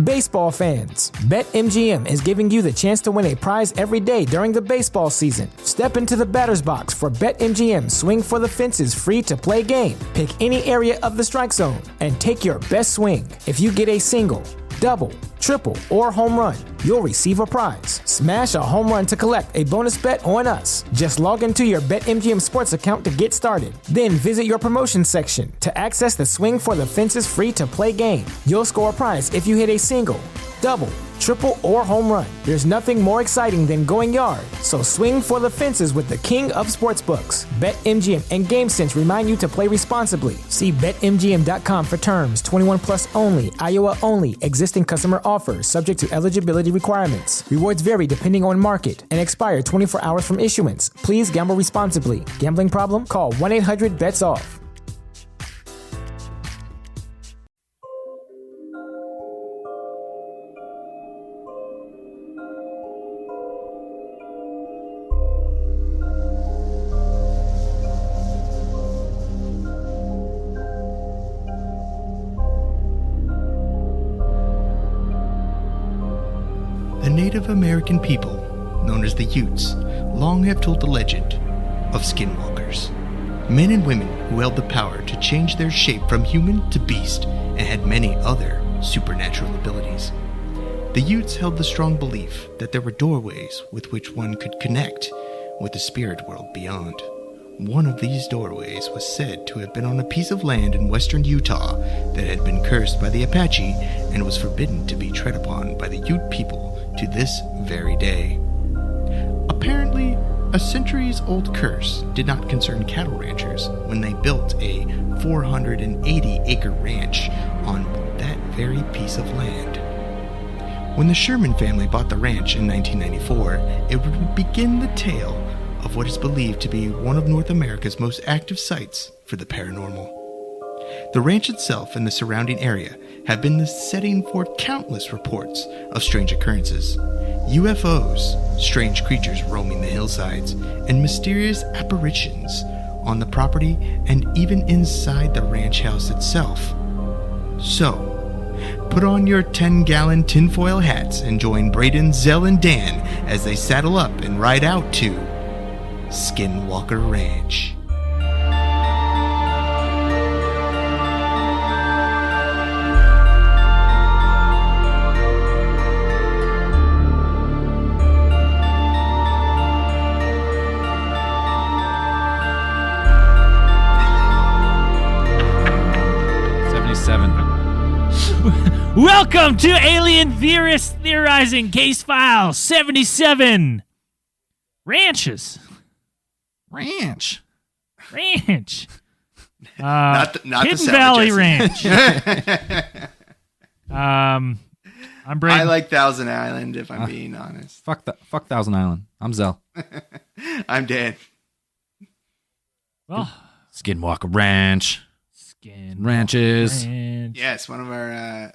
Baseball fans, BetMGM is giving you the chance to win a prize every day during the baseball season. Step into the batter's box for BetMGM Swing for the Fences free-to-play game. Pick any area of the strike zone and take your best swing. If you get a single, double, triple, or home run, you'll receive a prize. Smash a home run to collect a bonus bet on us. Just log into your BetMGM Sports account to get started. Then visit your promotion section to access the Swing for the Fences free-to-play game. You'll score a prize if you hit a single, double, triple, or home run. There's nothing more exciting than going yard, so swing for the fences with the king of sportsbooks. BetMGM and GameSense remind you to play responsibly. See BetMGM.com for terms. 21 plus only, Iowa only. Existing customer offers subject to eligibility requirements. Rewards vary depending on market and expire 24 hours from issuance. Please gamble responsibly. Gambling problem? Call 1-800-BETS-OFF. Native American people, known as the Utes, long have told the legend of skinwalkers. Men and women who held the power to change their shape from human to beast and had many other supernatural abilities. The Utes held the strong belief that there were doorways with which one could connect with the spirit world beyond. One of these doorways was said to have been on a piece of land in western Utah that had been cursed by the Apache and was forbidden to be tread upon by the Ute people to this very day. Apparently, a centuries-old curse did not concern cattle ranchers when they built a 480-acre ranch on that very piece of land. When the Sherman family bought the ranch in 1994, it would begin the tale of what is believed to be one of North America's most active sites for the paranormal. The ranch itself and the surrounding area have been the setting for countless reports of strange occurrences, UFOs, strange creatures roaming the hillsides, and mysterious apparitions on the property and even inside the ranch house itself. So, put on your 10-gallon tinfoil hats and join Braden, Zell, and Dan as they saddle up and ride out to Skinwalker Ranch. Welcome to Alien Virus Theorizing Case File 77. Ranch. Not Hidden the Valley Ranch. I'm Braden. I like Thousand Island, if I'm being honest. Fuck Thousand Island. I'm Zell. I'm Dan. Well, Skinwalker Ranch. Ranches. Ranch. Yes, one of our,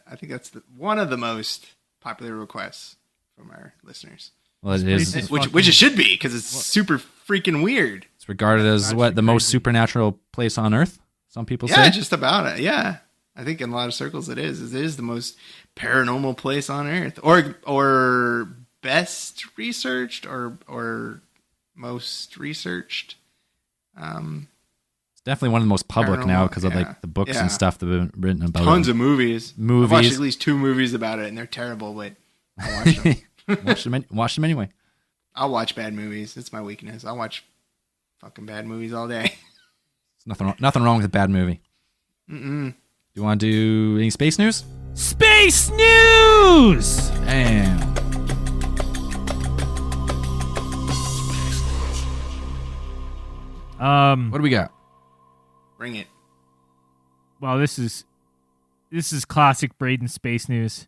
I think that's one of the most popular requests from our listeners. Well, it is. Which it should be, because it's super freaking weird. It's regarded as the most supernatural place on Earth, some people say. Yeah, just about it. Yeah. I think in a lot of circles it is. It is the most paranormal place on Earth. Or best researched or most researched. It's definitely one of the most public now because of like the books and stuff that have been written about it. Tons of movies. I've watched at least 2 movies about it, and they're terrible, but I watch them. Watch them anyway. I'll watch bad movies. It's my weakness. I'll watch fucking bad movies all day. There's nothing wrong with a bad movie. Mm-mm. Do you want to do any space news? Space news! Damn. What do we got? Bring it. Well, this is classic Braden space news.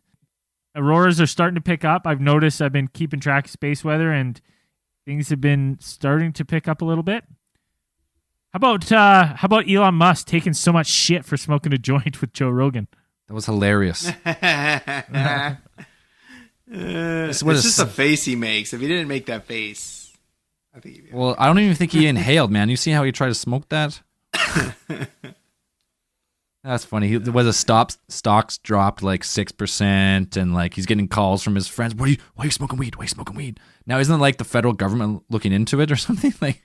Auroras are starting to pick up. I've noticed I've been keeping track of space weather, and things have been starting to pick up a little bit. How about Elon Musk taking so much shit for smoking a joint with Joe Rogan? That was hilarious. It's just a face he makes. If he didn't make that face, I think he'd be Well, I don't even think he inhaled, man. You see how he tried to smoke that? That's funny. Stocks dropped like 6%, and like he's getting calls from his friends. Why are you smoking weed? Why are you smoking weed? Now isn't it like the federal government looking into it or something? Like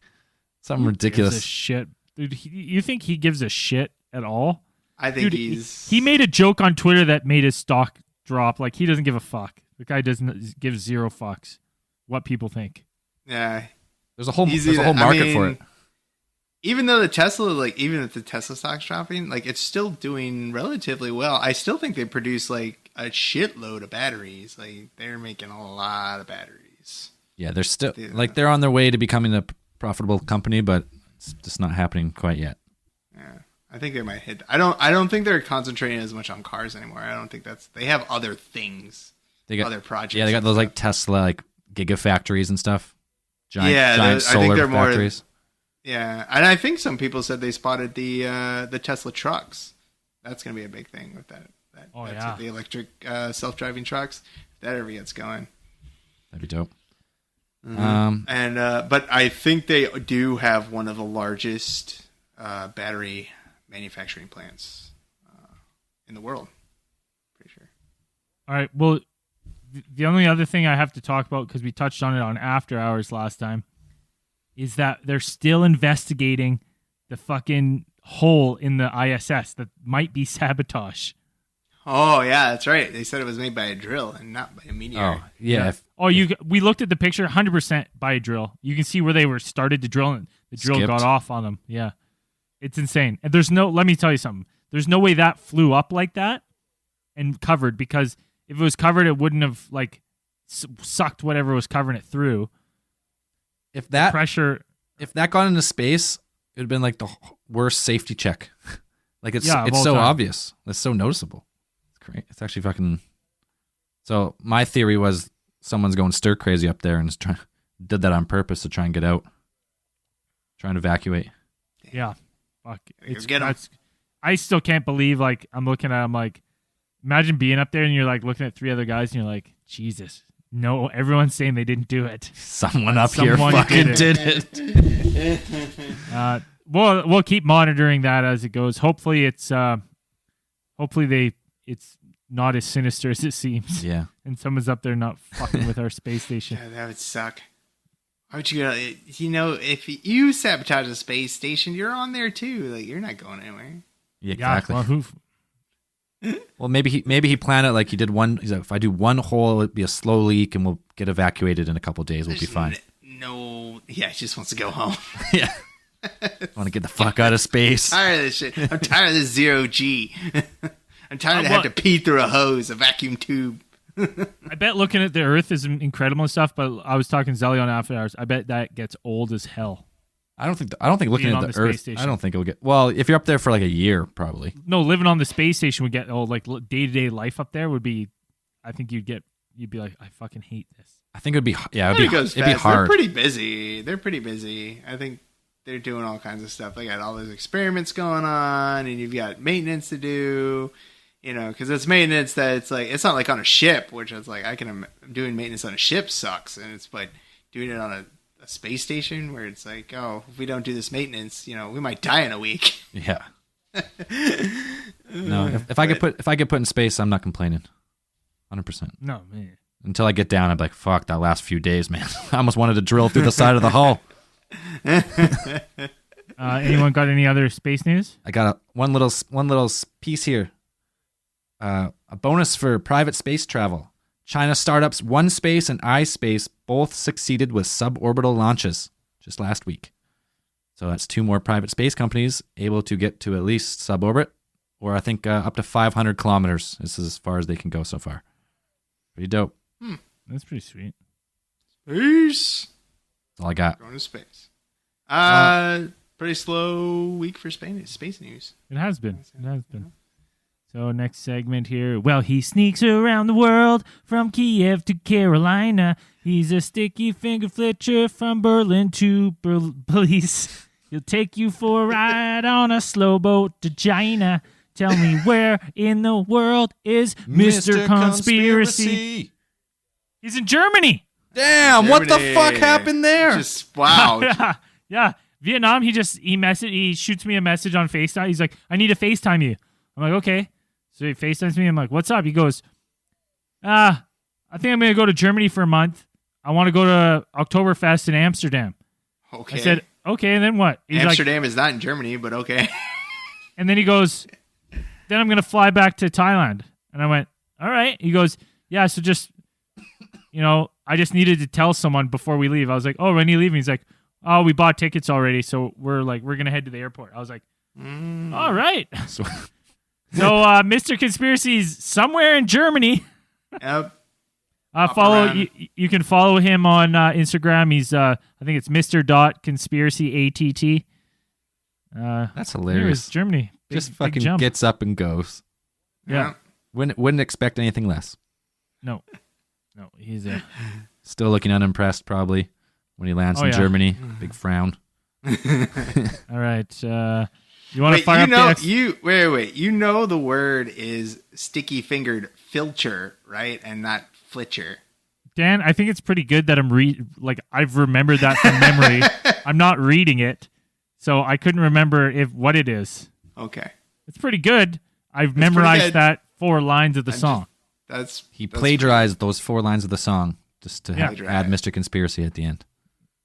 something ridiculous. Gives a shit, dude. You think he gives a shit at all? I think dude, he made a joke on Twitter that made his stock drop. Like he doesn't give a fuck. The guy doesn't give zero fucks what people think. Yeah, there's a whole market for it. Even though even if the Tesla stock's dropping, like it's still doing relatively well. I still think they produce like a shitload of batteries. Like they're making a lot of batteries. Yeah, they're still they're on their way to becoming a profitable company, but it's just not happening quite yet. Yeah, I think they might hit. I don't think they're concentrating as much on cars anymore. I don't think they have other things. They got other projects. Yeah, they got those like Tesla like gigafactories and stuff. Giant solar factories. Yeah, and I think some people said they spotted the Tesla trucks. That's going to be a big thing with that. With the electric self-driving trucks. If that ever gets going, that'd be dope. Mm-hmm. But I think they do have one of the largest battery manufacturing plants in the world. Pretty sure. All right. Well, the only other thing I have to talk about, because we touched on it on After Hours last time, is that they're still investigating the fucking hole in the ISS that might be sabotage. Oh, yeah, that's right. They said it was made by a drill and not by a meteor. Oh, yeah. We looked at the picture, 100% by a drill. You can see where they were started to drill, and the drill got off on them. Yeah. It's insane. And let me tell you something. There's no way that flew up like that and covered, because if it was covered, it wouldn't have like sucked whatever was covering it through. If that got into space, it would have been like the worst safety check. Like it's so obvious. It's so noticeable. It's great. It's actually fucking. So my theory was someone's going stir crazy up there and did that on purpose to try and get out, trying to evacuate. Yeah, fuck. I still can't believe. Like I'm looking at. I'm like, imagine being up there and you're like looking at three other guys and you're like, Jesus. No, everyone's saying they didn't do it. Someone here fucking did it. We'll keep monitoring that as it goes. Hopefully it's not as sinister as it seems. Yeah. And someone's up there not fucking with our space station. Yeah, that would suck. Why would you if you sabotage a space station, you're on there too. Like you're not going anywhere. Yeah, exactly. Yeah, well, maybe he planned it like he did one. He's like, if I do one hole, it'd be a slow leak, and we'll get evacuated in a couple of days. We'll be fine. He just wants to go home. Yeah, I want to get the fuck out of space. I'm tired of this shit. I'm tired of this zero G. I'm tired of having to pee through a hose, a vacuum tube. I bet looking at the Earth is incredible and stuff, but I was talking Zelly on After Hours. I bet that gets old as hell. I don't think looking at the Earth. I don't think it'll get. Well, if you're up there for like a year, probably. No, living on the space station would get old. Like day-to-day life up there would be. I think you'd be like, I fucking hate this. I think it'd be hard. They're pretty busy. I think they're doing all kinds of stuff. They got all those experiments going on, and you've got maintenance to do. Because it's maintenance that it's like it's not like on a ship, which is like doing maintenance on a ship sucks, and it's but doing it on a space station where it's like, oh, if we don't do this maintenance, we might die in a week. Yeah. No, if I get put in space, I'm not complaining. 100%. No, man. Until I get down, I'm like, fuck, that last few days, man. I almost wanted to drill through the side of the hull. Anyone got any other space news? I got one little piece here. A bonus for private space travel. China startups OneSpace and iSpace both succeeded with suborbital launches just last week. So that's two more private space companies able to get to at least suborbit, or I think up to 500 kilometers. This is as far as they can go so far. Pretty dope. That's pretty sweet. Peace. That's all I got. Going to space. Pretty slow week for space news. It has been. So next segment here. Well, he sneaks around the world from Kiev to Carolina. He's a sticky finger flitcher from Berlin to Belize. He'll take you for a ride on a slow boat to China. Tell me where in the world is Mr. Conspiracy? He's in Germany. Damn, what the fuck happened there? Wow. Yeah. Vietnam, he shoots me a message on FaceTime. He's like, I need to FaceTime you. I'm like, okay. So he FaceTimes me. I'm like, what's up? He goes, I think I'm going to go to Germany for a month. I want to go to Oktoberfest in Amsterdam. Okay. I said, okay, and then what? He's Amsterdam is not in Germany, but okay. and then he goes, then I'm going to fly back to Thailand. And I went, all right. He goes, yeah, so just, I just needed to tell someone before we leave. I was like, oh, when are you leaving? He's like, oh, we bought tickets already, so we're going to head to the airport. I was like, all right. So, Mr. Conspiracy's somewhere in Germany. Yep. You can follow him on Instagram. He's I think it's Mr.ConspiracyATT. that's There hilarious. is Germany. Just Big fucking jump. gets up and goes. Yeah. Wouldn't expect anything less. No, he's Still looking unimpressed, probably, when he lands in yeah. Germany. Big frown. all right. You want to Wait, fire up the X? wait. You know the word is sticky-fingered filcher, right? And not flitcher. Dan, I think it's pretty good that I've remembered that from memory. I'm not reading it, so I couldn't remember what it is. Okay. It's pretty good. I've pretty memorized good. that 4 lines of the song. He plagiarized those 4 lines of the song just to Yeah. add Mr. Conspiracy at the end.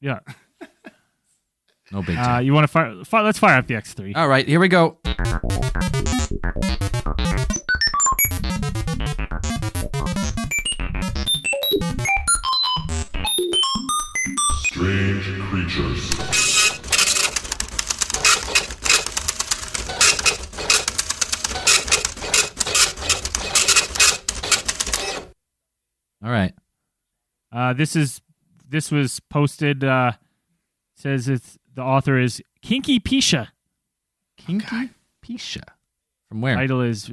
Yeah. No big deal. You want to fire? Let's fire up the X3. All right, here we go. Strange creatures. All right. This was posted. Says the author is Kinky Pisha. Kinky Pisha. From where? Title is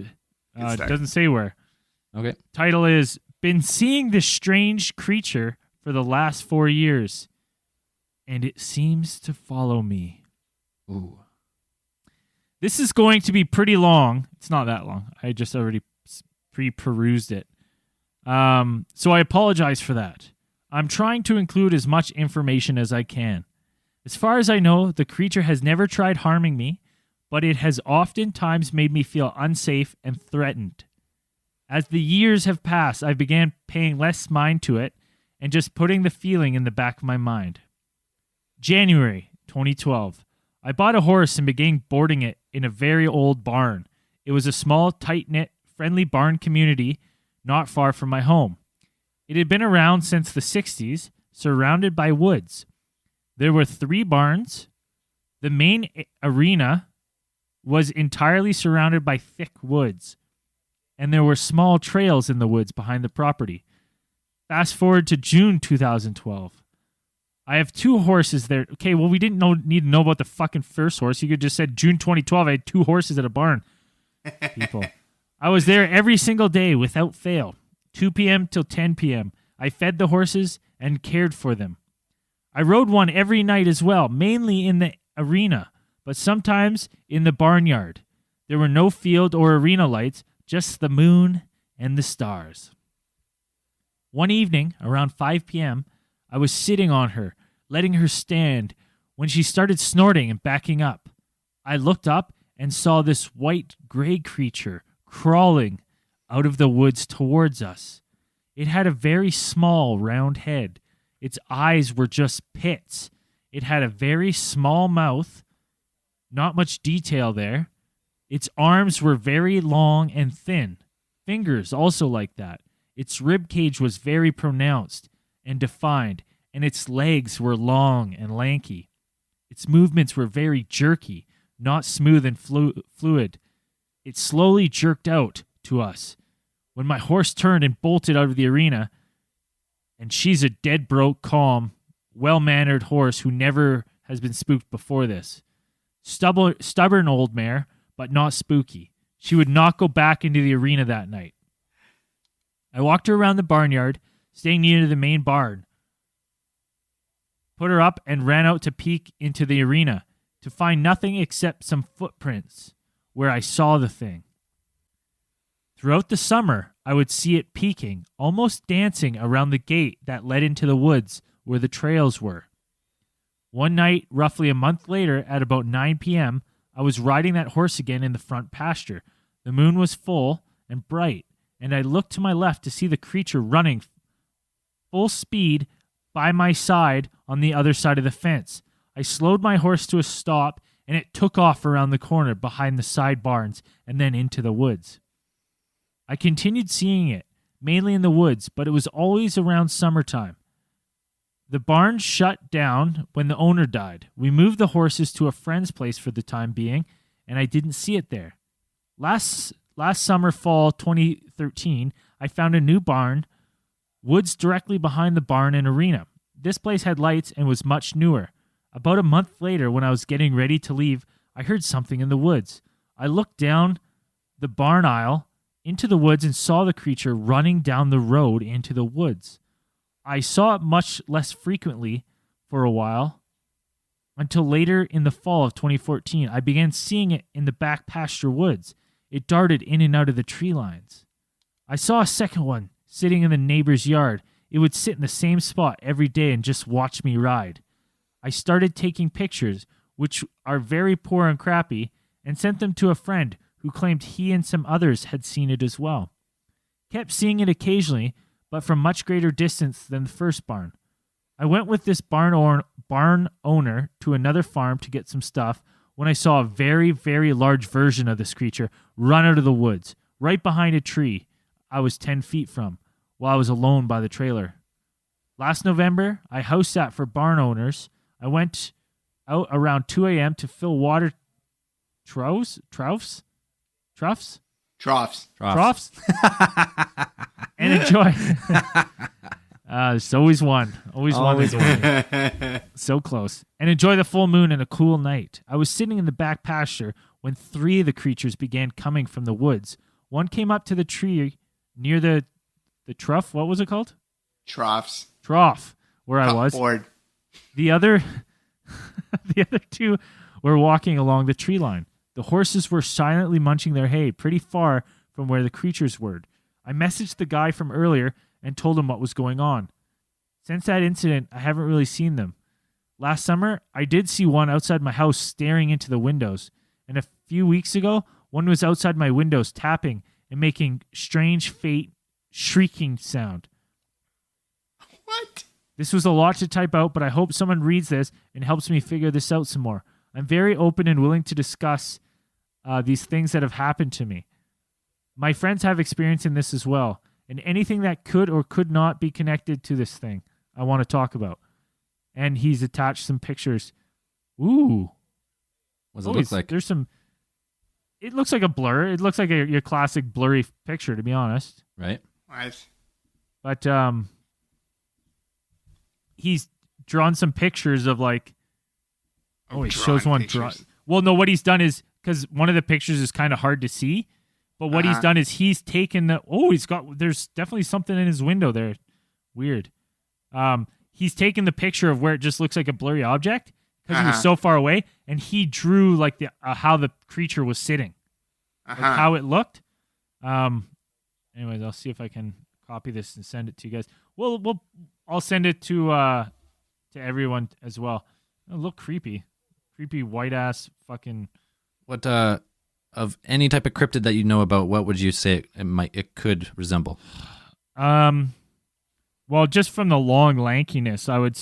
start. doesn't say where. Okay. Title is been seeing this strange creature for the last 4 years, and it seems to follow me. Ooh. This is going to be pretty long. It's not that long. I just already pre-perused it. So I apologize for that. I'm trying to include as much information as I can. As far as I know, the creature has never tried harming me, but it has oftentimes made me feel unsafe and threatened. As the years have passed, I began paying less mind to it and just putting the feeling in the back of my mind. January 2012. I bought a horse and began boarding it in a very old barn. It was a small, tight-knit, friendly barn community not far from my home. It had been around since the 60s, surrounded by woods. There were 3 barns. The main arena was entirely surrounded by thick woods, and there were small trails in the woods behind the property. Fast forward to June 2012. I have 2 horses there. Okay, well, we didn't need to know about the fucking first horse. You could just said June 2012, I had 2 horses at a barn. People. I was there every single day without fail, 2 p.m. till 10 p.m. I fed the horses and cared for them. I rode one every night as well, mainly in the arena, but sometimes in the barnyard. There were no field or arena lights, just the moon and the stars. One evening, around 5 p.m., I was sitting on her, letting her stand, when she started snorting and backing up. I looked up and saw this white-gray creature crawling out of the woods towards us. It had a very small, round head. Its eyes were just pits. It had a very small mouth. Not much detail there. Its arms were very long and thin. Fingers also like that. Its rib cage was very pronounced and defined, and its legs were long and lanky. Its movements were very jerky, not smooth and fluid. It slowly jerked out to us. When my horse turned and bolted out of the arena, and she's a dead broke, calm, well-mannered horse who never has been spooked before this. Stubborn old mare, but not spooky. She would not go back into the arena that night. I walked her around the barnyard, staying near the main barn. Put her up and ran out to peek into the arena to find nothing except some footprints where I saw the thing. Throughout the summer, I would see it peeking, almost dancing around the gate that led into the woods where the trails were. One night, roughly a month later, at about 9 p.m., I was riding that horse again in the front pasture. The moon was full and bright, and I looked to my left to see the creature running full speed by my side on the other side of the fence. I slowed my horse to a stop, and it took off around the corner behind the side barns and then into the woods. I continued seeing it, mainly in the woods, but it was always around summertime. The barn shut down when the owner died. We moved the horses to a friend's place for the time being, and I didn't see it there. Last summer, fall 2013, I found a new barn, woods directly behind the barn and arena. This place had lights and was much newer. About a month later, when I was getting ready to leave, I heard something in the woods. I looked down the barn aisle into the woods and saw the creature running down the road into the woods. I saw it much less frequently for a while, until later in the fall of 2014. I began seeing it in the back pasture woods. It darted in and out of the tree lines. I saw a second one sitting in the neighbor's yard. It would sit in the same spot every day and just watch me ride. I started taking pictures, which are very poor and crappy, and sent them to a friend who claimed he and some others had seen it as well. Kept seeing it occasionally, but from much greater distance than the first barn. I went with this barn owner to another farm to get some stuff when I saw a very, very large version of this creature run out of the woods, right behind a tree I was 10 feet from, while I was alone by the trailer. Last November, I house sat for barn owners. I went out around 2 a.m. to fill water troughs, and enjoy. It's always one. Always one. So close. And enjoy the full moon and a cool night. I was sitting in the back pasture when 3 of the creatures began coming from the woods. One came up to the tree near the trough. What was it called? Trough, where I was. Board. The other 2 were walking along the tree line. The horses were silently munching their hay pretty far from where the creatures were. I messaged the guy from earlier and told him what was going on. Since that incident, I haven't really seen them. Last summer, I did see one outside my house staring into the windows. And a few weeks ago, one was outside my windows tapping and making strange, faint, shrieking sound. What? This was a lot to type out, but I hope someone reads this and helps me figure this out some more. I'm very open and willing to discuss these things that have happened to me. My friends have experience in this as well, and anything that could or could not be connected to this thing, I want to talk about. And he's attached some pictures. Ooh. What does it look like? There's some. It looks like a blur. It looks like your classic blurry picture, to be honest. Right. Nice. But he's drawn some pictures of like. Oh, he shows one draw. Well, no, what he's done is because one of the pictures is kind of hard to see, but what he's done is he's taken the. Oh, there's definitely something in his window there. Weird. He's taken the picture of where it just looks like a blurry object because he was so far away, and he drew like the how the creature was sitting, like how it looked. Anyways, I'll see if I can copy this and send it to you guys. I'll send it to everyone as well. It'll look creepy white ass fucking. What of any type of cryptid that you know about? What would you say it could resemble? Well, just from the long lankiness, I would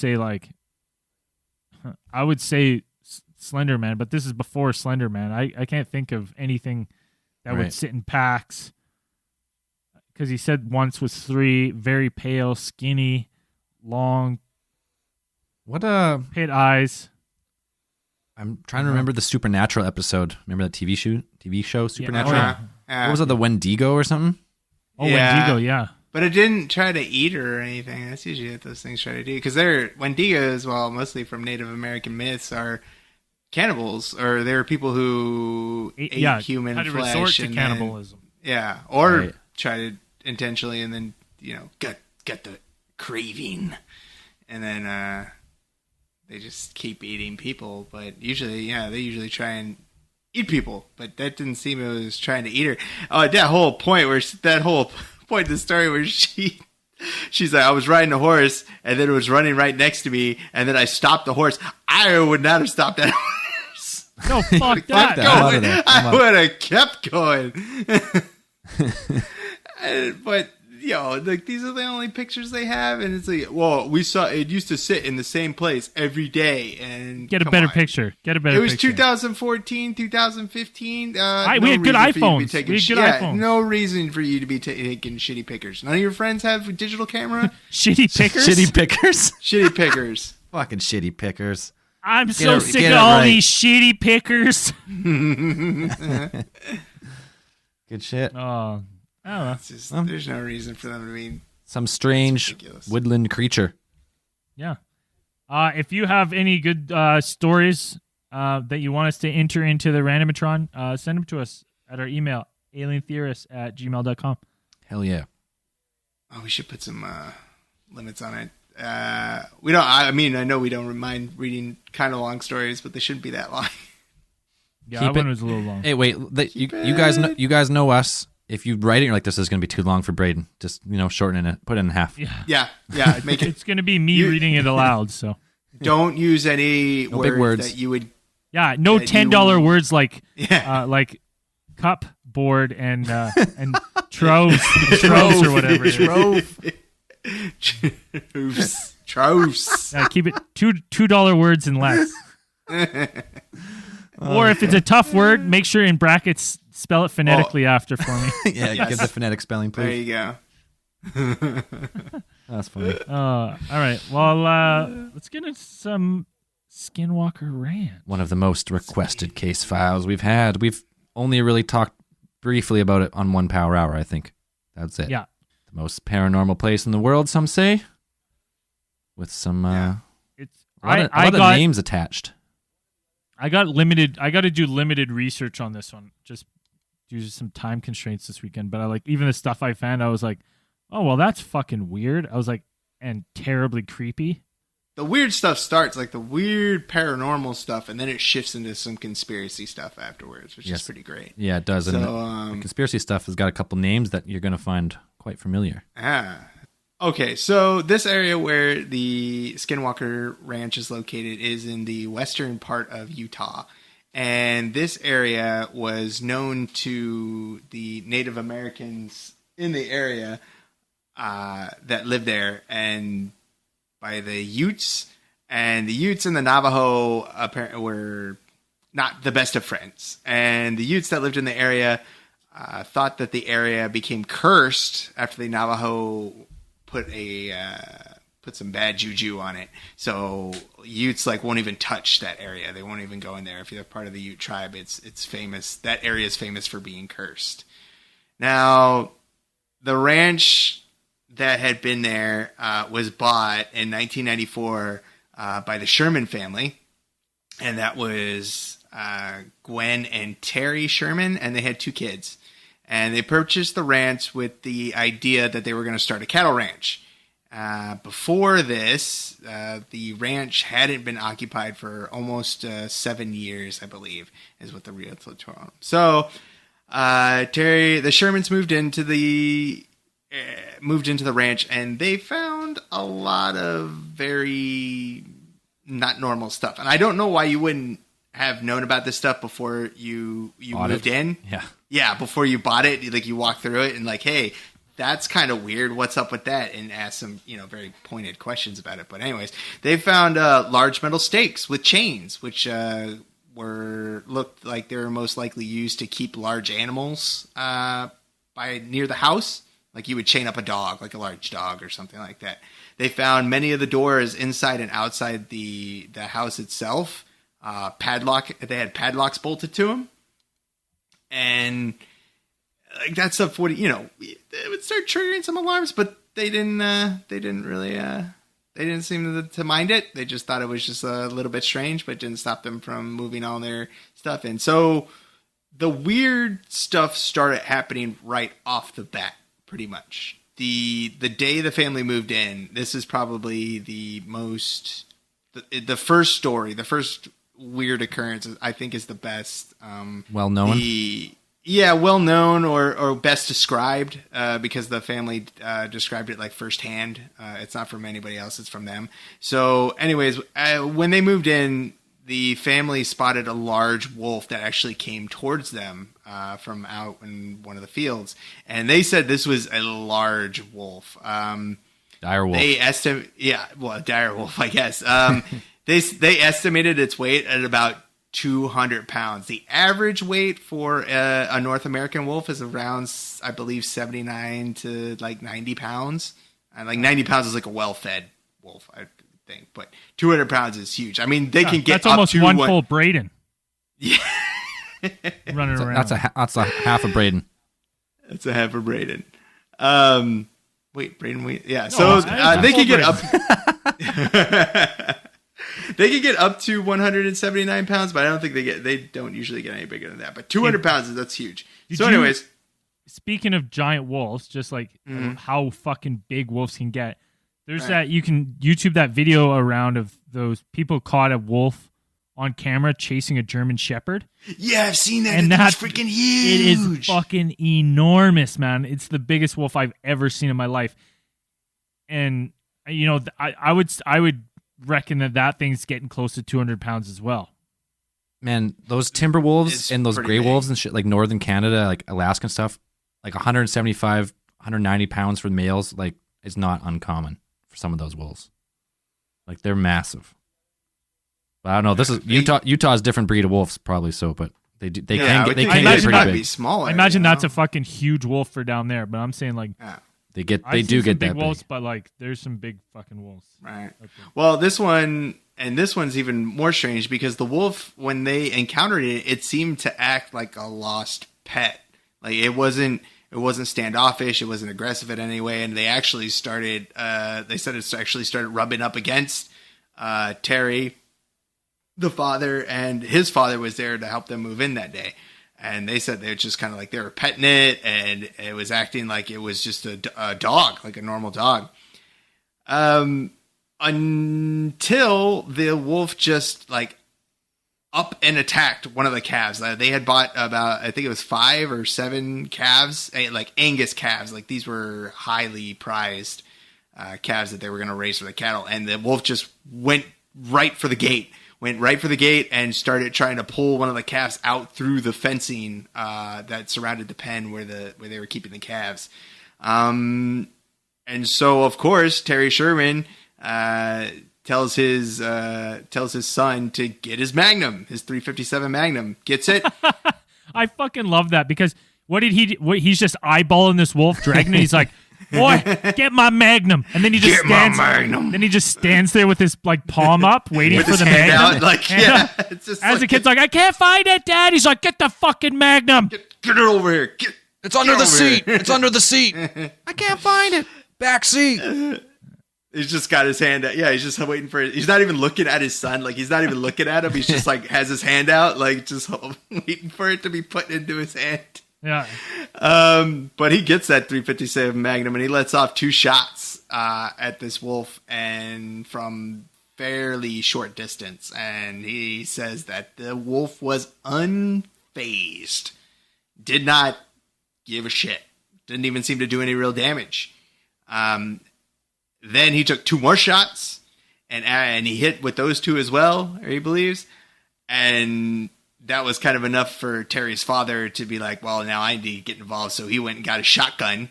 say Slender Man, but this is before Slender Man. I can't think of anything that would sit in packs. Because he said once was 3, very pale, skinny, long. What pit eyes. I'm trying to remember the Supernatural episode. Remember that TV show Supernatural? Yeah. What was it, the Wendigo or something? Oh, yeah. Wendigo, yeah. But it didn't try to eat her or anything. That's usually what those things try to do. Because Wendigos, well, mostly from Native American myths, are cannibals, or they're people who ate human had to flesh. Resort to cannibalism. Or try to intentionally, and then get the craving, and then they just keep eating people. But usually, they usually try and eat people. But that didn't seem it was trying to eat her. Oh, that whole point in the story where she's like, I was riding a horse, and then it was running right next to me, and then I stopped the horse. I would not have stopped that horse. No, fuck that. that. I'm out of there. I'm I out. would have kept going. But like these are the only pictures they have, and it's like, well, we saw it used to sit in the same place every day, and Get a come better on. picture. Get a better It was picture. 2014, 2015. We had good reason for you to be iPhones. taking We had good iPhones. No reason for you to be taking shitty pictures. None of your friends have a digital camera. Shitty pickers? Shitty pickers. Shitty pickers. Fucking shitty pickers. I'm so it- sick get of it all right. these shitty pickers. Good shit. Oh, I don't know. It's just, there's no reason for them to be. Some strange ridiculous. woodland creature. Yeah. If you have any good stories that you want us to enter into the Randomatron, send them to us at our email, alientheorists@gmail.com. Hell yeah. Oh, we should put some limits on it. We don't. I mean, I know we don't mind reading kind of long stories, but they shouldn't be that long. Yeah, Keep that one it- was a little long. Hey, wait. You guys know us. If you write it, you're like, this is going to be too long for Braden. Just, shorten it. Put it in half. Yeah. Yeah. Make it. It's going to be me reading it aloud, so. Don't use any No big words. that you would. Yeah, no That $10 you- words like Yeah. like cup, board, and troves or whatever. It is. Troves. Keep it $2 words and less. Or if it's a tough word, make sure in brackets spell it phonetically after for me. Yeah, Yes. give the phonetic spelling, There please. you go. That's funny. All right. Well, let's get into some Skinwalker Ranch. One of the most requested case files we've had. We've only really talked briefly about it on 1 Power Hour, I think. That's it. Yeah. The most paranormal place in the world, some say. With some It's a lot I of got names attached. I got to do limited research on this one just due to some time constraints this weekend. But I like even the stuff I found. I was like, oh well, that's fucking weird. I was like, and terribly creepy. The weird stuff starts like the weird paranormal stuff, and then it shifts into some conspiracy stuff afterwards, which Yes. is pretty great. Yeah, it does. And So, the conspiracy stuff has got a couple names that you're going to find quite familiar. Okay, so this area where the Skinwalker Ranch is located is in the western part of Utah. And this area was known to the Native Americans in the area that lived there and by the Utes. And the Utes and the Navajo apparently were not the best of friends. And the Utes that lived in the area thought that the area became cursed after the Navajo put some bad juju on it. So Utes won't even touch that area. They won't even go in there. If you're part of the Ute tribe, it's famous. That area is famous for being cursed. Now, the ranch that had been there was bought in 1994 by the Sherman family, and that was Gwen and Terry Sherman, and they had 2 kids. And they purchased the ranch with the idea that they were going to start a cattle ranch. Before this, the ranch hadn't been occupied for almost 7 years, I believe, is what the realtor told them. So the Shermans moved into the ranch, and they found a lot of very not normal stuff. And I don't know why you wouldn't have known about this stuff before you moved in. Yeah. Yeah, before you bought it, you walk through it and hey, that's kind of weird. What's up with that? And ask some, very pointed questions about it. But anyways, they found large metal stakes with chains, which looked like they were most likely used to keep large animals near the house. Like you would chain up a dog, like a large dog or something like that. They found many of the doors inside and outside the house itself. They had padlocks bolted to them. And that stuff would, it would start triggering some alarms, but they didn't seem to mind it. They just thought it was just a little bit strange, but didn't stop them from moving all their stuff in. So the weird stuff started happening right off the bat, pretty much. The day the family moved in, this is probably the first story, the first weird occurrence, I think, is the best. Well known? Well known or best described because the family described it firsthand. It's not from anybody else, it's from them. So anyways, when they moved in, the family spotted a large wolf that actually came towards them from out in one of the fields, and they said this was a large wolf. Dire wolf. They a dire wolf, I guess. They estimated its weight at about 200 pounds. The average weight for a North American wolf is around, I believe, 79 to like 90 pounds. And like 90 pounds is like a well-fed wolf, I think. But 200 pounds is huge. I mean, they can get that's up almost to one full Braden. Yeah. Running around. That's a half a Braden. That's a half of Braden. Wait, Braden, wait. Yeah, No, so they can get up. They can get up to 179 pounds, but I don't think they don't usually get any bigger than that. But 200 pounds, that's huge. So anyways. Speaking of giant wolves, just like how fucking big wolves can get, there's that, you can YouTube that video around of those people caught a wolf on camera chasing a German Shepherd. Yeah, I've seen that. And that's freaking huge. It is fucking enormous, man. It's the biggest wolf I've ever seen in my life. And, you know, I would reckon that thing's getting close to 200 pounds as well. Man, those timber wolves It's and those pretty gray big. wolves and shit, like northern Canada, like Alaska and stuff, like 175, 190 pounds for males, like, is not uncommon for some of those wolves. Like, they're massive. But I don't know. This is Utah's different breed of wolves, probably so, but they can get I pretty imagine that'd big. be smaller. I imagine you know? that's a fucking huge wolf for down there, but I'm saying like Yeah. They I've do seen some get big that wolves, big. but like there's some big fucking wolves. Right. Okay. Well, this one's even more strange because the wolf, when they encountered it, it seemed to act like a lost pet. Like it wasn't standoffish. It wasn't aggressive in any way. And they actually started. They said it actually started rubbing up against Terry, the father, and his father was there to help them move in that day. And they said they were just kind of like they were petting it, and it was acting like it was just a dog, like a normal dog. Until the wolf just like up and attacked one of the calves. They had bought about, I think it was 5 or 7 calves, like Angus calves. Like these were highly prized calves that they were going to raise for the cattle. And the wolf just went right for the gate and started trying to pull one of the calves out through the fencing that surrounded the pen where they were keeping the calves. And so, of course, Terry Sherman tells his son to get his Magnum, his .357 Magnum. Gets it. I fucking love that because what did he do? He's just eyeballing this wolf, dragging it. He's like, "Boy, get my Magnum!" And then he just Then he just stands there with his like palm up, waiting With for his the hand Magnum. out, like, yeah. It's just As like, the kid's like, "I can't find it, Dad." He's like, "Get the fucking Magnum." get it over here. It's under the over seat. here. It's under the seat. I can't find it. Back seat. He's just got his hand out. Yeah, he's just waiting for it. He's not even looking at his son. Like, he's not even looking at him. He's just like has his hand out, like just waiting for it to be put into his hand. Yeah. But he gets that .357 Magnum and he lets off 2 shots at this wolf and from fairly short distance. And he says that the wolf was unfazed. Did not give a shit. Didn't even seem to do any real damage. Then he took 2 more shots and he hit with those 2 as well, or he believes. And that was kind of enough for Terry's father to be like, well, now I need to get involved. So he went and got a shotgun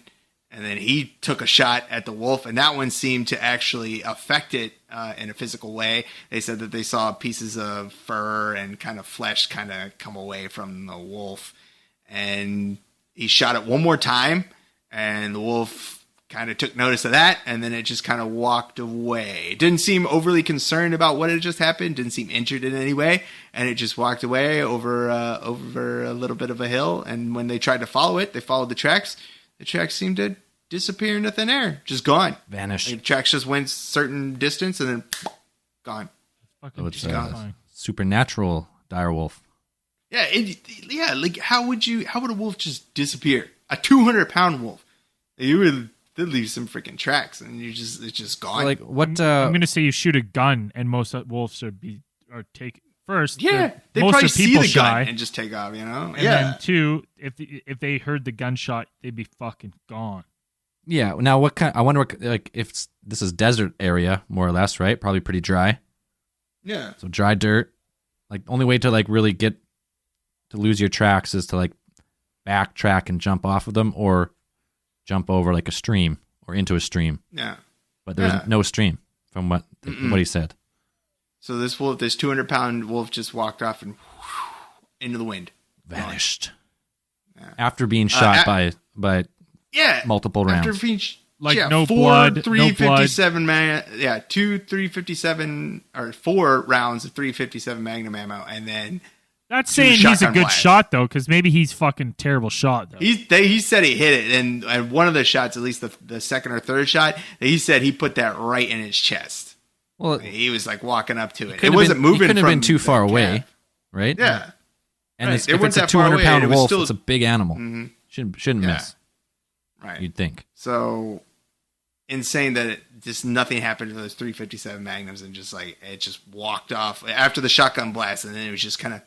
and then he took a shot at the wolf. And that one seemed to actually affect it in a physical way. They said that they saw pieces of fur and kind of flesh kind of come away from the wolf. And he shot it one more time and the wolf kind of took notice of that, and then it just kind of walked away. It didn't seem overly concerned about what had just happened, didn't seem injured in any way, and it just walked away over a little bit of a hill, and when they tried to follow it, they followed the tracks. The tracks seemed to disappear into thin air, just gone. Vanish. The tracks just went certain distance, and then gone. Fucking It's terrifying. supernatural dire wolf. Yeah, like how would a wolf just disappear? A 200-pound wolf. They'd leave some freaking tracks, and it's just gone. So, like what? I'm gonna say you shoot a gun, and most wolves are take first. yeah, they most probably are see people the shy, gun and just take off. You know, and yeah. then 2, if they heard the gunshot, they'd be fucking gone. Yeah. Now, what kind? I wonder, like, if this is desert area, more or less, right? Probably pretty dry. Yeah. So dry dirt. Like only way to like really get to lose your tracks is to like backtrack and jump off of them or jump over like a stream or into a stream. Yeah. But there's no stream from what he said. So this 200-pound wolf just walked off and into the wind. Vanished. Yeah. After being shot by multiple rounds. After being no blood, 357 two 357 or 4 rounds of 357 Magnum ammo, and then that's saying he's a good shot though, because maybe he's fucking terrible shot though. He said he hit it, and one of the shots, at least the second or third shot, he said he put that right in his chest. Well, he was like walking up to it. It wasn't moving. He couldn't have been too far away, right? Yeah. And if it's a 200-pound wolf, it's a big animal. Mm-hmm. Shouldn't miss. Right. You'd think. So insane that just nothing happened to those 357 Magnums, and just like it just walked off after the shotgun blast, and then it was just kind of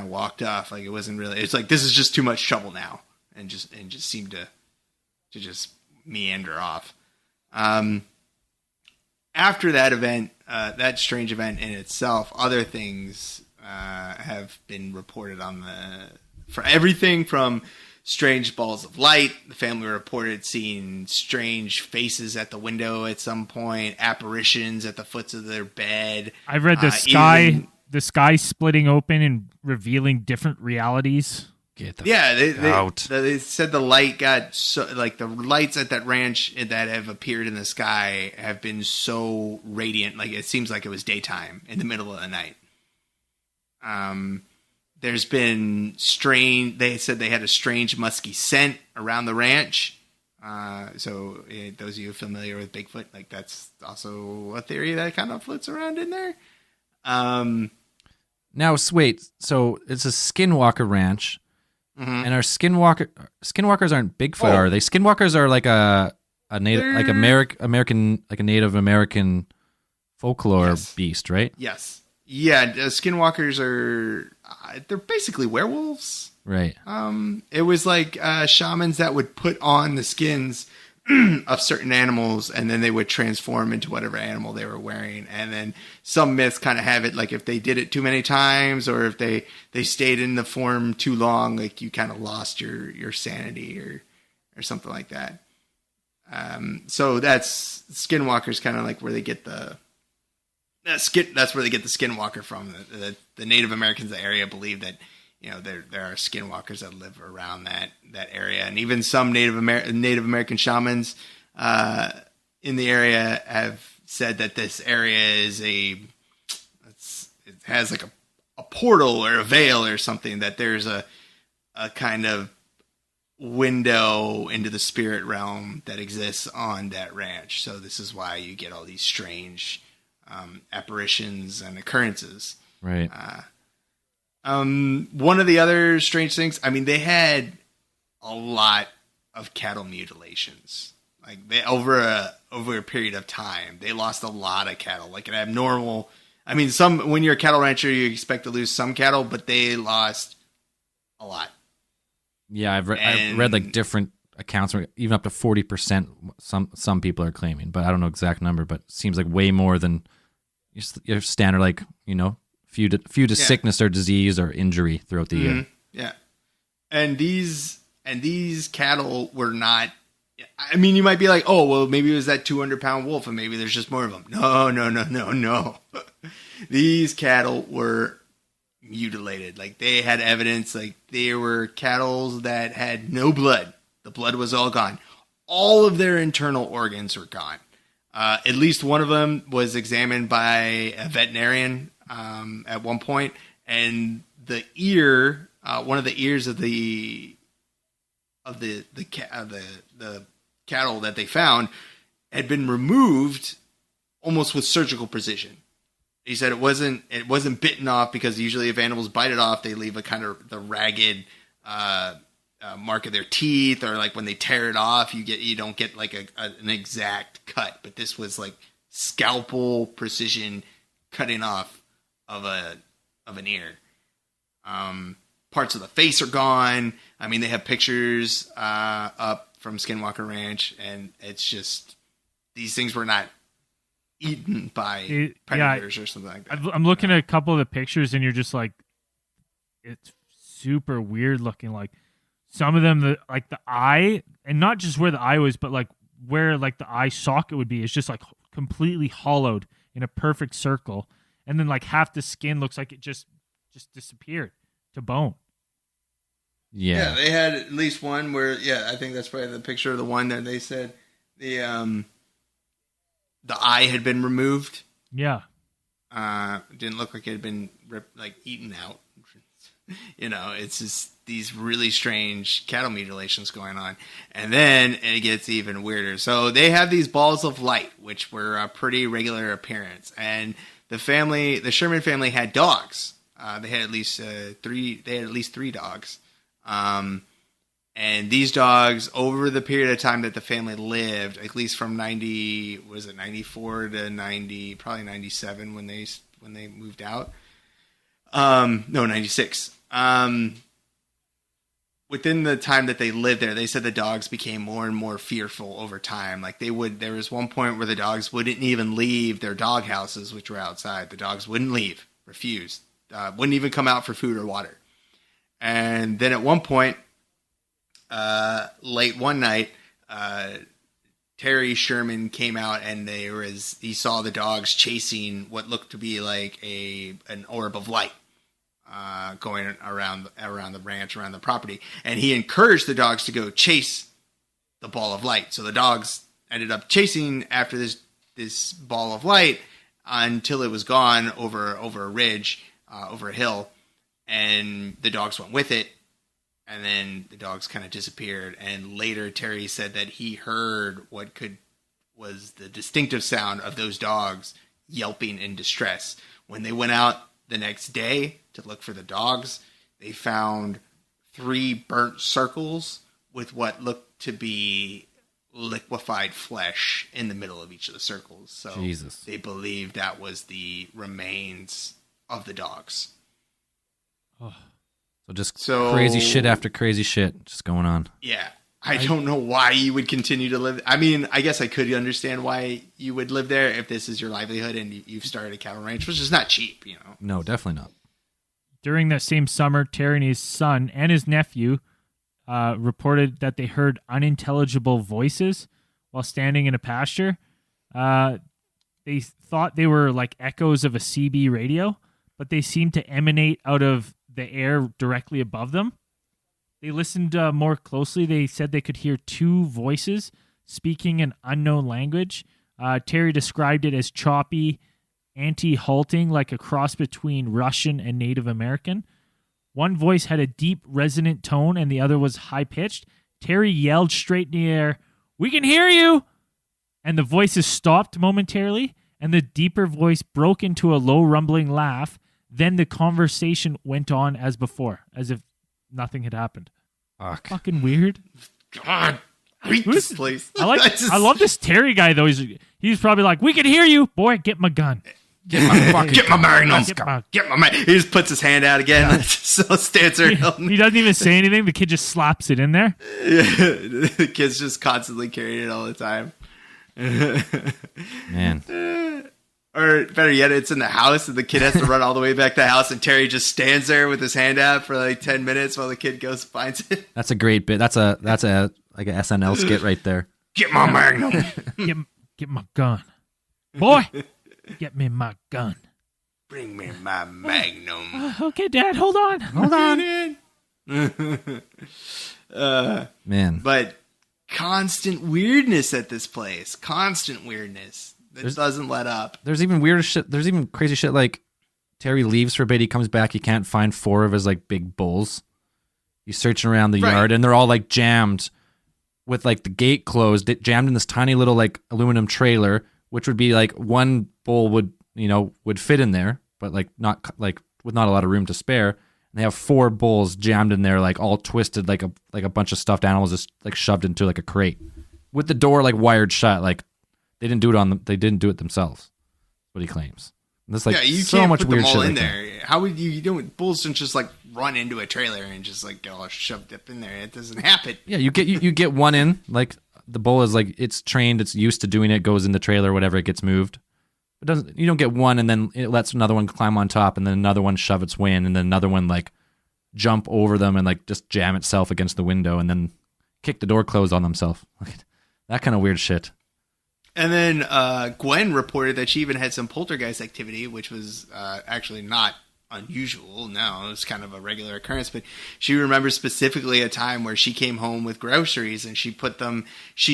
walked off. Like it wasn't really. It's like this is just too much trouble now, and just seemed to just meander off. After that event, that strange event in itself, other things have been reported for everything from strange balls of light. The family reported seeing strange faces at the window at some point, apparitions at the foots of their bed. I've read the sky splitting open and revealing different realities. They said the light got the lights at that ranch that have appeared in the sky have been so radiant, like it seems like it was daytime in the middle of the night. There's been strange. They said they had a strange musky scent around the ranch. So those of you familiar with Bigfoot, like that's also a theory that kind of floats around in there. Now wait, so it's a Skinwalker ranch. Mm-hmm. And our skinwalkers aren't Bigfoot, are they? Skinwalkers are like a native, like American, like a Native American folklore beast, right? Yes. Yeah, skinwalkers they're basically werewolves. Right. It was like shamans that would put on the skins of certain animals, and then they would transform into whatever animal they were wearing. And then some myths kind of have it like if they did it too many times, or if they stayed in the form too long, like you kind of lost your sanity or something like that. So that's skinwalkers, kind of like where they get that's where they get the skinwalker from. The Native Americans in the area believe that there are skinwalkers that live around that area, and even some Native American shamans in the area have said that this area it has like a portal or a veil or something, that there's a kind of window into the spirit realm that exists on that ranch. So this is why you get all these strange apparitions and occurrences. Right. One of the other strange things, I mean, they had a lot of cattle mutilations. Like over a period of time, they lost a lot of cattle. Like an abnormal. I mean, when you're a cattle rancher, you expect to lose some cattle, but they lost a lot. Yeah, I've read like different accounts where even up to 40%. Some people are claiming, but I don't know exact number. But it seems like way more than your standard, like few to sickness or disease or injury throughout the year. Yeah, and these cattle were not. I mean, you might be like, oh, well, maybe it was that 200-pound wolf, and maybe there's just more of them. No. These cattle were mutilated. Like they had evidence. Like there were cattle that had no blood. The blood was all gone. All of their internal organs were gone. At least one of them was examined by a veterinarian at one point, and the ear, one of the ears of the cattle that they found had been removed almost with surgical precision. He said it wasn't bitten off, because usually if animals bite it off, they leave a kind of the ragged mark of their teeth, or like when they tear it off, you don't get like an exact cut. But this was like scalpel precision cutting off of an ear. Parts of the face are gone. I mean, they have pictures up from Skinwalker Ranch, and it's just these things were not eaten by Yeah, predators or something like that. I'm looking at a couple of the pictures, and you're just like, it's super weird looking. Like some of them, the eye, and not just where the eye was, but like where like the eye socket would be, is just like completely hollowed in a perfect circle, and then like half the skin looks like it just disappeared to bone. Yeah. They had at least one where, I think that's probably the picture of the one that they said the eye had been removed. Yeah. It didn't look like it had been eaten out. It's just these really strange cattle mutilations going on. And then it gets even weirder. So they have these balls of light, which were a pretty regular appearance. And the Sherman family had dogs. They had at least three dogs. And these dogs, over the period of time that the family lived, at least from 94 to 90, probably 97 when they moved out. No, 96. Within the time that they lived there, they said the dogs became more and more fearful over time. Like there was one point where the dogs wouldn't even leave their dog houses, which were outside. The dogs wouldn't leave, refused, wouldn't even come out for food or water. And then at one point, late one night, Terry Sherman came out and he saw the dogs chasing what looked to be like an orb of light, going around the ranch, around the property. And he encouraged the dogs to go chase the ball of light. So the dogs ended up chasing after this ball of light until it was gone over a ridge, over a hill. And the dogs went with it, and then the dogs kind of disappeared. And later, Terry said that he heard what was the distinctive sound of those dogs yelping in distress. When they went out the next day to look for the dogs, they found 3 burnt circles with what looked to be liquefied flesh in the middle of each of the circles. So Jesus. They believed that was the remains of the dogs. So crazy shit after crazy shit just going on. Yeah. I don't know why you would continue to live. I mean, I guess I could understand why you would live there if this is your livelihood and you've started a cattle ranch, which is not cheap, No, definitely not. During that same summer, Terry and his son and his nephew reported that they heard unintelligible voices while standing in a pasture. They thought they were like echoes of a CB radio, but they seemed to emanate out of the air directly above them. They listened more closely. They said they could hear 2 voices speaking an unknown language. Terry described it as choppy, anti-halting, like a cross between Russian and Native American. One voice had a deep, resonant tone, and the other was high-pitched. Terry yelled straight in the air, "We can hear you!" And the voices stopped momentarily, and the deeper voice broke into a low, rumbling laugh. Then the conversation went on as before, as if nothing had happened. Fuck. Fucking weird. God, I hate this place. I love this Terry guy though. He's probably like, "We can hear you, boy. Get my gun. Get my magnum. Get my He just puts his hand out again. Yeah. So stands there. He doesn't even say anything. The kid just slaps it in there. Yeah, the kid's just constantly carrying it all the time. Man. Or better yet, it's in the house and the kid has to run all the way back to the house and Terry just stands there with his hand out for like 10 minutes while the kid goes and finds it. That's a great bit. That's a like a SNL skit right there. Get my magnum. Get my gun. Boy, get me my gun. Bring me my magnum. Okay, Dad, hold on. Hold on. Man. But constant weirdness at this place. Constant weirdness. It doesn't let up. There's even weirder shit. There's even crazy shit like Terry leaves for a bit. He comes back. He can't find 4 of his like big bulls. He's searching around the yard and they're all like jammed with like the gate closed, jammed in this tiny little like aluminum trailer, which would be like one bull would fit in there, but like not like with not a lot of room to spare. And they have 4 bulls jammed in there, like all twisted, like a bunch of stuffed animals just like shoved into like a crate with the door like wired shut. Like they didn't do it they didn't do it themselves. What he claims. And that's like you so can't much put weird them all shit in like there. that. How would you don't bulls don't just like run into a trailer and just like get all shoved up in there? It doesn't happen. Yeah, you get one in, like the bull is like it's trained, it's used to doing it, goes in the trailer, whatever, it gets moved. It doesn't. You don't get one and then it lets another one climb on top, and then another one shove its way in, and then another one like jump over them and like just jam itself against the window, and then kick the door closed on themselves. That kind of weird shit. And then Gwen reported that she even had some poltergeist activity, which was actually not unusual. No, it was kind of a regular occurrence. But she remembers specifically a time where she came home with groceries and she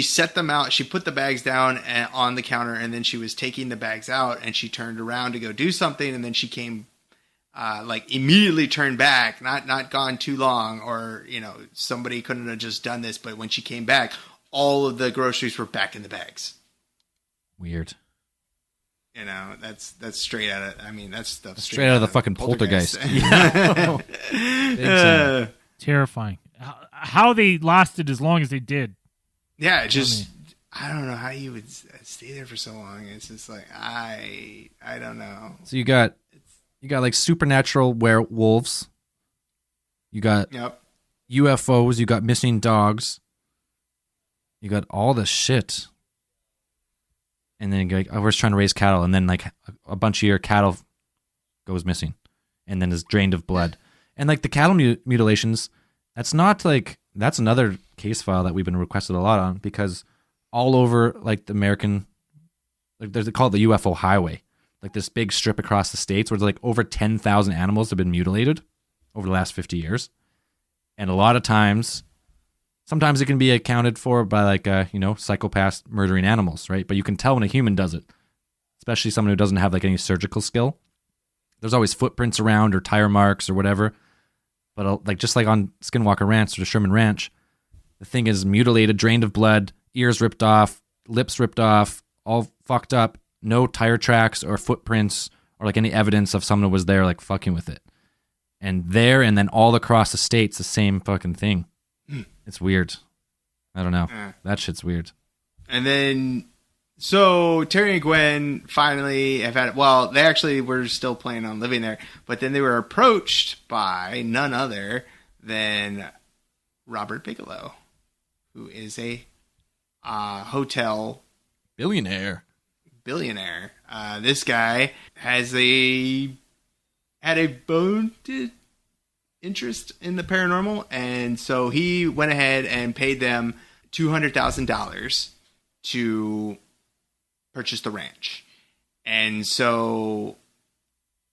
set them out. She put the bags down on the counter, and then she was taking the bags out, and she turned around to go do something, and then she came immediately turned back, not gone too long, or somebody couldn't have just done this. But when she came back, all of the groceries were back in the bags. Weird. That's straight out of. I mean, that's stuff straight out of the fucking poltergeist. Terrifying. How they lasted as long as they did. Yeah, I don't know how you would stay there for so long. It's just like I don't know. So you got like supernatural werewolves. You got UFOs. You got missing dogs. You got all this shit. And then like, we're just trying to raise cattle, and then like a bunch of your cattle goes missing, and then is drained of blood. And like the cattle mutilations, that's another case file that we've been requested a lot on, because all over like the American, like they call it the UFO highway, like this big strip across the states where there's like over 10,000 animals have been mutilated over the last 50 years. And a lot of times, sometimes it can be accounted for by like, psychopaths murdering animals, right? But you can tell when a human does it, especially someone who doesn't have like any surgical skill. There's always footprints around or tire marks or whatever. But like just like on Skinwalker Ranch or the Sherman Ranch, the thing is mutilated, drained of blood, ears ripped off, lips ripped off, all fucked up, no tire tracks or footprints or like any evidence of someone who was there like fucking with it. And then all across the states, the same fucking thing. It's weird. I don't know. That shit's weird. And then, so Terry and Gwen finally have had it. Well, they actually were still planning on living there, but then they were approached by none other than Robert Bigelow, who is a hotel billionaire. This guy had a bone interest in the paranormal, and so he went ahead and paid them $200,000 to purchase the ranch. And so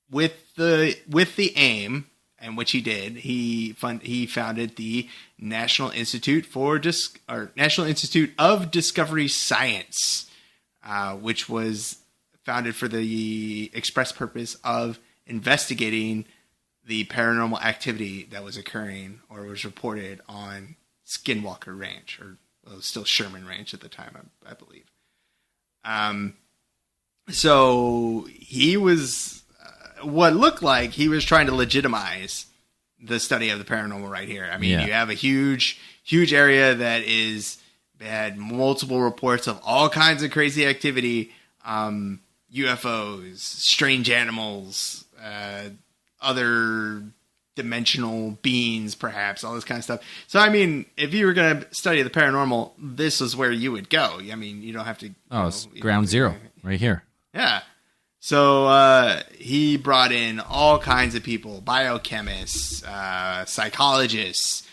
with the aim, and which he did, he founded the National Institute of Discovery Science, which was founded for the express purpose of investigating the paranormal activity that was occurring or was reported on Skinwalker Ranch, or it was still Sherman Ranch at the time, I believe. So he was what looked like he was trying to legitimize the study of the paranormal right here. I mean, You have a huge area that had multiple reports of all kinds of crazy activity, UFOs, strange animals, other dimensional beings, perhaps, all this kind of stuff. So, I mean, if you were going to study the paranormal, this is where you would go. I mean, you don't have to... it's ground zero right here. Yeah. So, he brought in all kinds of people, biochemists, psychologists,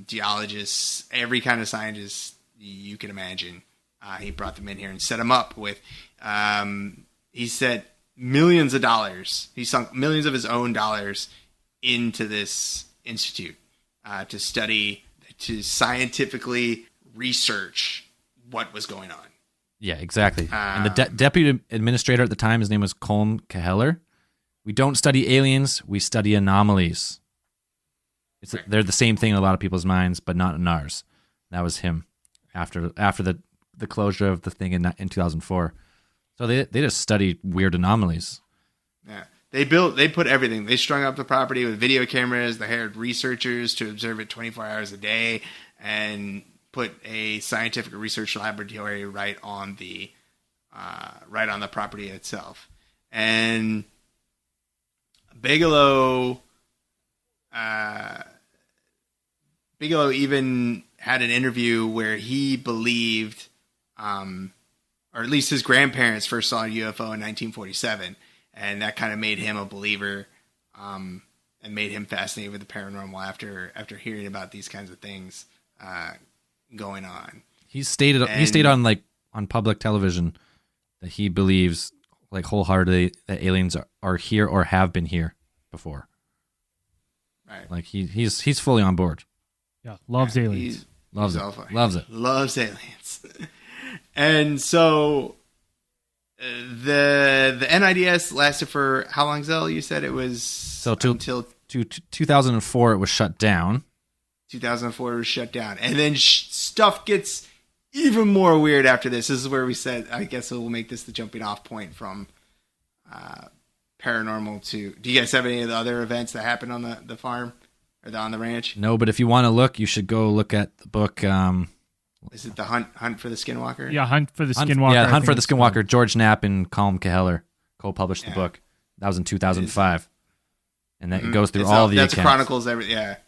geologists, every kind of scientist you can imagine. He brought them in here and set them up with... he said... millions of dollars. He sunk millions of his own dollars into this institute to scientifically research what was going on. Yeah, exactly. And the deputy administrator at the time, his name was Colm Keheller. We don't study aliens, we study anomalies. They're the same thing in a lot of people's minds, but not in ours. That was him after the closure of the thing in 2004. So they just studied weird anomalies. Yeah. They put everything. They strung up the property with video cameras. They hired researchers to observe it 24 hours a day and put a scientific research laboratory right on the property itself. And Bigelow even had an interview where he believed or at least his grandparents first saw a UFO in 1947, and that kind of made him a believer, and made him fascinated with the paranormal after hearing about these kinds of things going on. He stated on like on public television that he believes like wholeheartedly that aliens are here or have been here before. Right. Like he's fully on board. Yeah, loves aliens. Loves he's it. all for it. Loves it. Loves aliens. And so the NIDS lasted for how long, Zell? You said it was until 2004 it was shut down. 2004 it was shut down. And then stuff gets even more weird after this. This is where we said, I guess we'll make this the jumping off point from paranormal to... Do you guys have any of the other events that happened on the farm or on the ranch? No, but if you want to look, you should go look at the book. Is it the Hunt for the Skinwalker? Yeah, Hunt for the Skinwalker. Hunt for the Skinwalker. George Knapp and Colm Caheller co-published the book. That was in 2005. And that goes through all the accounts. Chronicles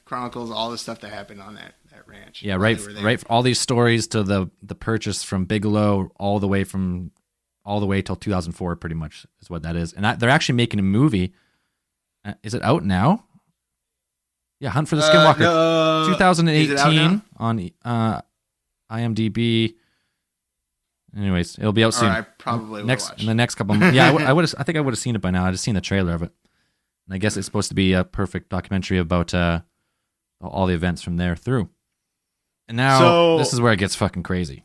chronicles all the stuff that happened on that ranch. Yeah, right. All these stories to the purchase from Bigelow all the way till 2004, pretty much is what that is. And they're actually making a movie. Is it out now? Yeah, Hunt for the Skinwalker, no. 2018 on IMDb. Anyways, it'll be out soon. I probably will watch. In the next couple. Yeah, I think I would have seen it by now. I just seen the trailer of it, and I guess it's supposed to be a perfect documentary about all the events from there through. And now this is where it gets fucking crazy.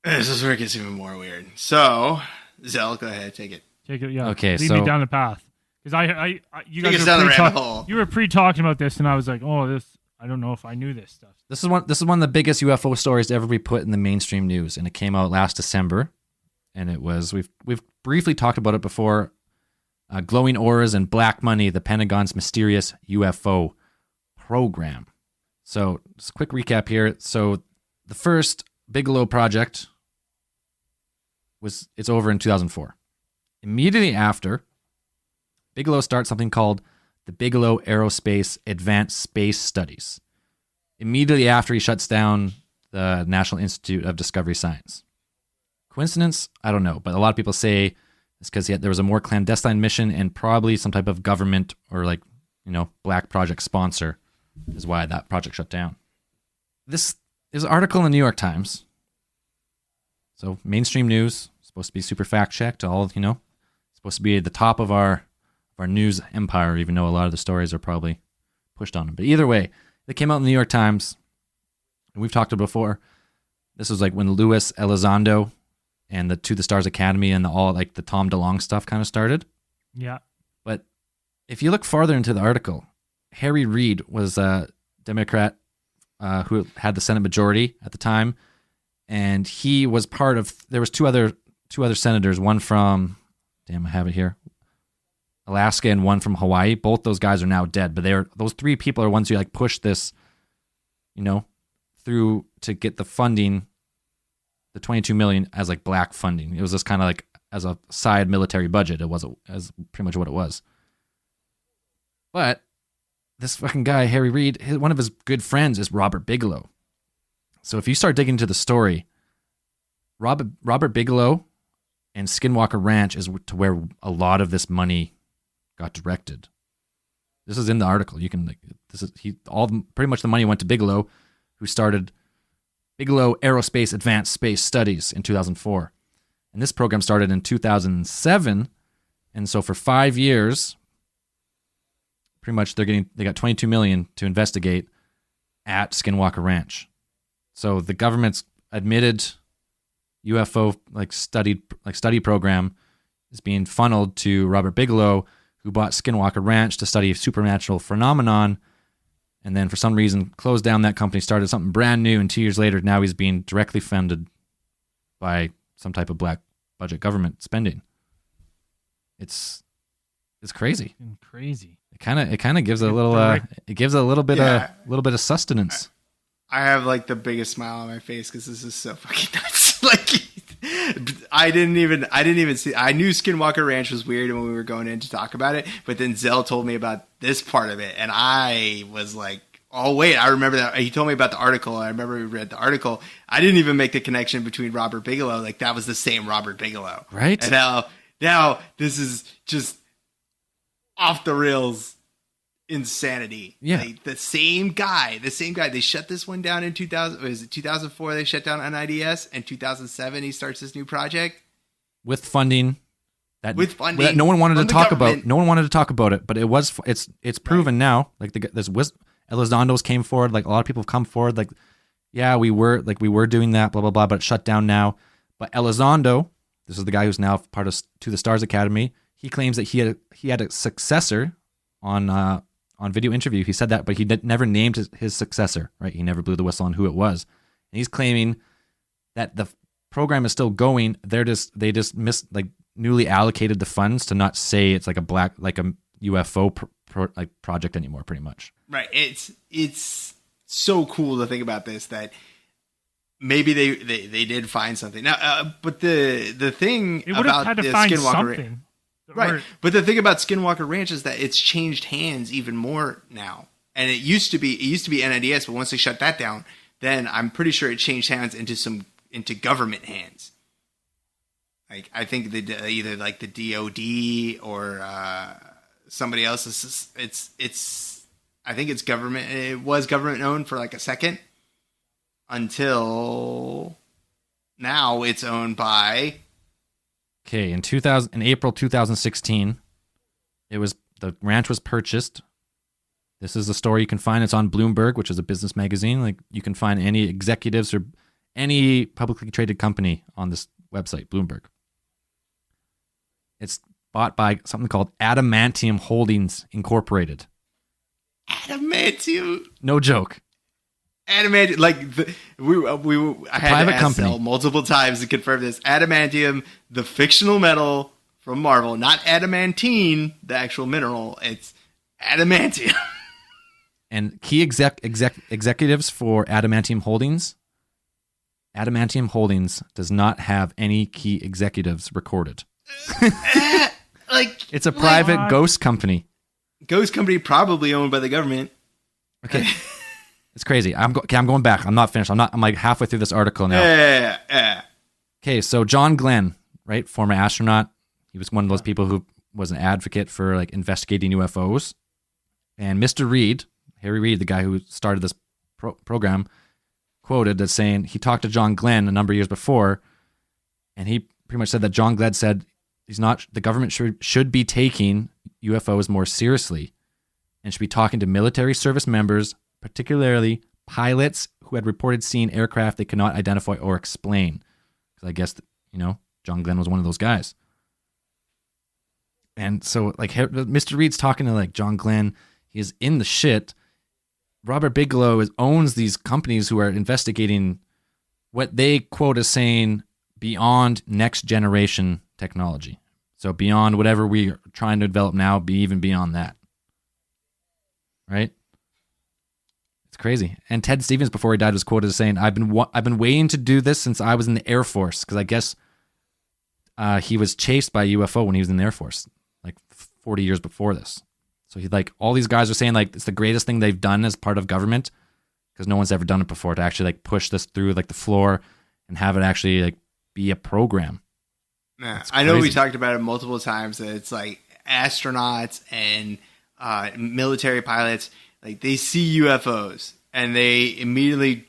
This is where it gets even more weird. So, Zell, go ahead, take it. Yeah. Okay, lead me down the path because you guys were pre-talking about this, and I was like, oh, this. I don't know if I knew this stuff. This is one of the biggest UFO stories to ever be put in the mainstream news, and it came out last December. And it was we've briefly talked about it before. Glowing auras and black money, the Pentagon's mysterious UFO program. So, just a quick recap here. So, the first Bigelow project it's over in 2004. Immediately after, Bigelow starts something called the Bigelow Aerospace Advanced Space Studies. Immediately after he shuts down the National Institute of Discovery Science. Coincidence? I don't know, but a lot of people say it's because there was a more clandestine mission and probably some type of government or black project sponsor is why that project shut down. This is an article in the New York Times. So mainstream news, supposed to be super fact checked, supposed to be at the top of our news empire, even though a lot of the stories are probably pushed on them. But either way, they came out in the New York Times, and we've talked about it before. This was like when Louis Elizondo and the To the Stars Academy and the Tom DeLonge stuff kind of started. Yeah. But if you look farther into the article, Harry Reid was a Democrat who had the Senate majority at the time, and he was part of. There was two other senators, one from, I have it here, Alaska, and one from Hawaii. Both those guys are now dead, but those three people are ones who pushed this, through to get the funding, the $22 million as black funding. It was just kind of as a side military budget. It wasn't as pretty much what it was. But this fucking guy, Harry Reid, one of his good friends is Robert Bigelow. So if you start digging into the story, Robert Bigelow and Skinwalker Ranch is to where a lot of this money got directed. This is in the article. You can pretty much the money went to Bigelow, who started Bigelow Aerospace Advanced Space Studies in 2004. And this program started in 2007. And so for 5 years, pretty much they got $22 million to investigate at Skinwalker Ranch. So the government's admitted UFO study program is being funneled to Robert Bigelow, who bought Skinwalker Ranch to study supernatural phenomenon, and then for some reason closed down that company, started something brand new, and 2 years later now he's being directly funded by some type of black budget government spending. It's crazy. Crazy. It kind of gives a little bit of sustenance. I have the biggest smile on my face because this is so fucking nuts. I didn't even see. I knew Skinwalker Ranch was weird when we were going in to talk about it, but then Zell told me about this part of it, and I was like, oh wait, I remember that. He told me about the article. I remember we read the article. I didn't even make the connection between Robert Bigelow. Like that was the same Robert Bigelow, Right? And now this is just off the rails insanity. Yeah. Like, the same guy. They shut this one down in 2000. Was it 2004? They shut down NIDS, and 2007 he starts this new project With funding. That That no one wanted to from the talk about. government. No one wanted to talk about it, but it's proven now. Like Elizondo's came forward. Like a lot of people have come forward. Like, yeah, we were doing that. Blah blah blah. But it's shut down now. But Elizondo, this is the guy who's now part of To the Stars Academy. He claims that he had a successor on video interview. He said that, but he never named his successor. Right? He never blew the whistle on who it was. And he's claiming that the program is still going. They just missed newly allocated the funds to not say it's like a UFO project anymore, pretty much. Right. It's so cool to think about this, that maybe they did find something now. But the thing They would have about had to the find Skinwalker something. right? Or- But the thing about Skinwalker Ranch is that it's changed hands even more now. And it used to be NIDS, but once they shut that down, then I'm pretty sure it changed hands into government hands. Like I think either like the DOD or somebody else. It's I think it's government. It was government owned for like a second until now. It's owned by. Okay, in April 2016, the ranch was purchased. This is the story you can find. It's on Bloomberg, which is a business magazine. Like you can find any executives or any publicly traded company on this website, Bloomberg. It's bought by something called Adamantium Holdings Incorporated. Adamantium. No joke. Adamantium, like I had private to ask company. Sel multiple times to confirm this. Adamantium, the fictional metal from Marvel, not adamantine, the actual mineral. It's adamantium. And key executives for Adamantium Holdings. Adamantium Holdings does not have any key executives recorded. Like It's a private ghost company. ghost company, probably owned by the government. Okay. It's crazy. I'm going back. I'm not finished. I'm like halfway through this article now. Yeah. Okay, so John Glenn, right, former astronaut. He was one of those people who was an advocate for like investigating UFOs. And Mr. Reed, Harry Reid, the guy who started this program, quoted as saying he talked to John Glenn a number of years before, and he pretty much said that John Glenn said the government should be taking UFOs more seriously and should be talking to military service members, particularly pilots who had reported seeing aircraft they could not identify or explain. Because I guess, John Glenn was one of those guys. And so, like, Mr. Reed's talking to, like, John Glenn. He is in the shit. Robert Bigelow owns these companies who are investigating what they quote as saying beyond next generation technology. So beyond whatever we are trying to develop now, be even beyond that. Right? It's crazy. And Ted Stevens, before he died, was quoted as saying, I've been waiting to do this since I was in the Air Force, because I guess he was chased by a UFO when he was in the Air Force, like 40 years before this. So he, like, all these guys are saying, like, it's the greatest thing they've done as part of government, because no one's ever done it before, to actually, like, push this through, like, the floor and have it actually, like, be a program. Yeah, I know we talked about it multiple times, that it's like astronauts and military pilots, like, they see UFOs and they immediately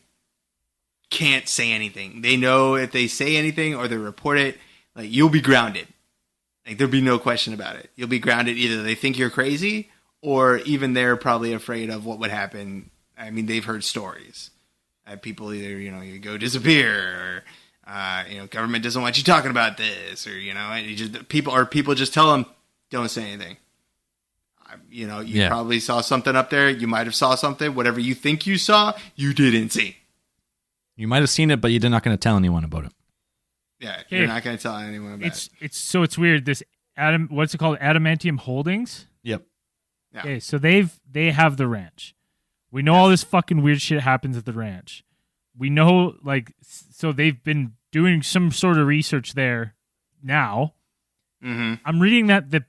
can't say anything. They know if they say anything or they report it, like, you'll be grounded. Like, there'll be no question about it. You'll be grounded. Either they think you're crazy, or even they're probably afraid of what would happen. I mean, they've heard stories. People either, you go disappear, or, government doesn't want you talking about this, or, and people just tell them, don't say anything. You probably saw something up there. You might have saw something. Whatever you think you saw, you didn't see. You might have seen it, but you're not going to tell anyone about it. Yeah, you're not going to tell anyone about it. It's weird. This what's it called? Adamantium Holdings. Yep. Yeah. Okay, so they have the ranch. We know all this fucking weird shit happens at the ranch. We know, like, so they've been doing some sort of research there now. Mm-hmm. I'm reading that the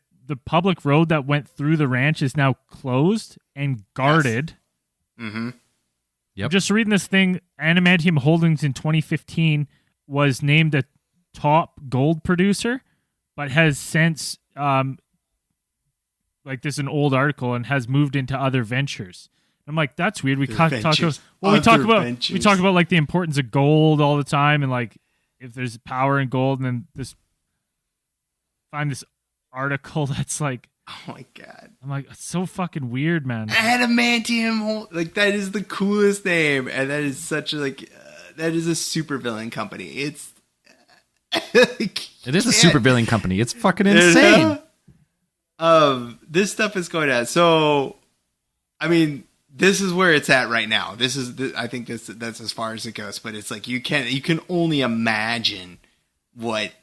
public road that went through the ranch is now closed and guarded. Mm-hmm. Yep. Just reading this thing, Adamantium Holdings in 2015 was named a top gold producer, but has since, like this is an old article, and has moved into other ventures. I'm like, that's weird. We talk about like the importance of gold all the time, and like if there's power in gold, and then find this article that's like, Oh my god! I'm like, it's so fucking weird, man. Adamantium, like that is the coolest name, and that is such a that is a supervillain company. It's it is a supervillain company. It's fucking insane. This stuff is going on. So, I mean, this is where it's at right now. I think that's as far as it goes. But it's like you can only imagine what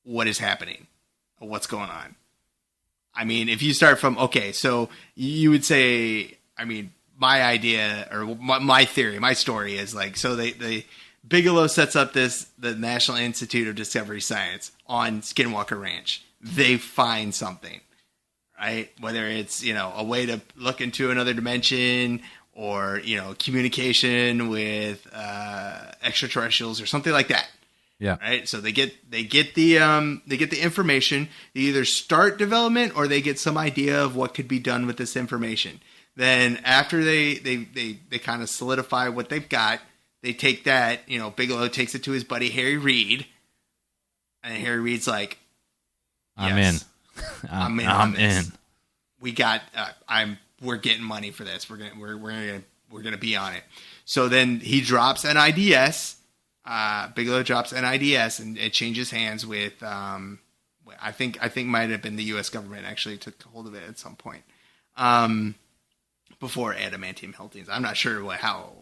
is happening, or what's going on. I mean, if you start from, okay, so you would say, I mean, my idea or my theory, my story is like, so they Bigelow sets up the National Institute of Discovery Science on Skinwalker Ranch. They find something, right? Whether it's, a way to look into another dimension or, communication with extraterrestrials or something like that. Yeah. Right. So they get the information. They either start development or they get some idea of what could be done with this information. Then after they kind of solidify what they've got, they take that. Bigelow takes it to his buddy Harry Reid, and Harry Reid's like, "I'm in. I'm in. I'm in. We got. We're getting money for this. We're gonna be on it." So then he drops NIDS. Bigelow drops NIDS, and it changes hands with I think might have been the U.S. government actually took hold of it at some point before Adamantium Holdings. I'm not sure how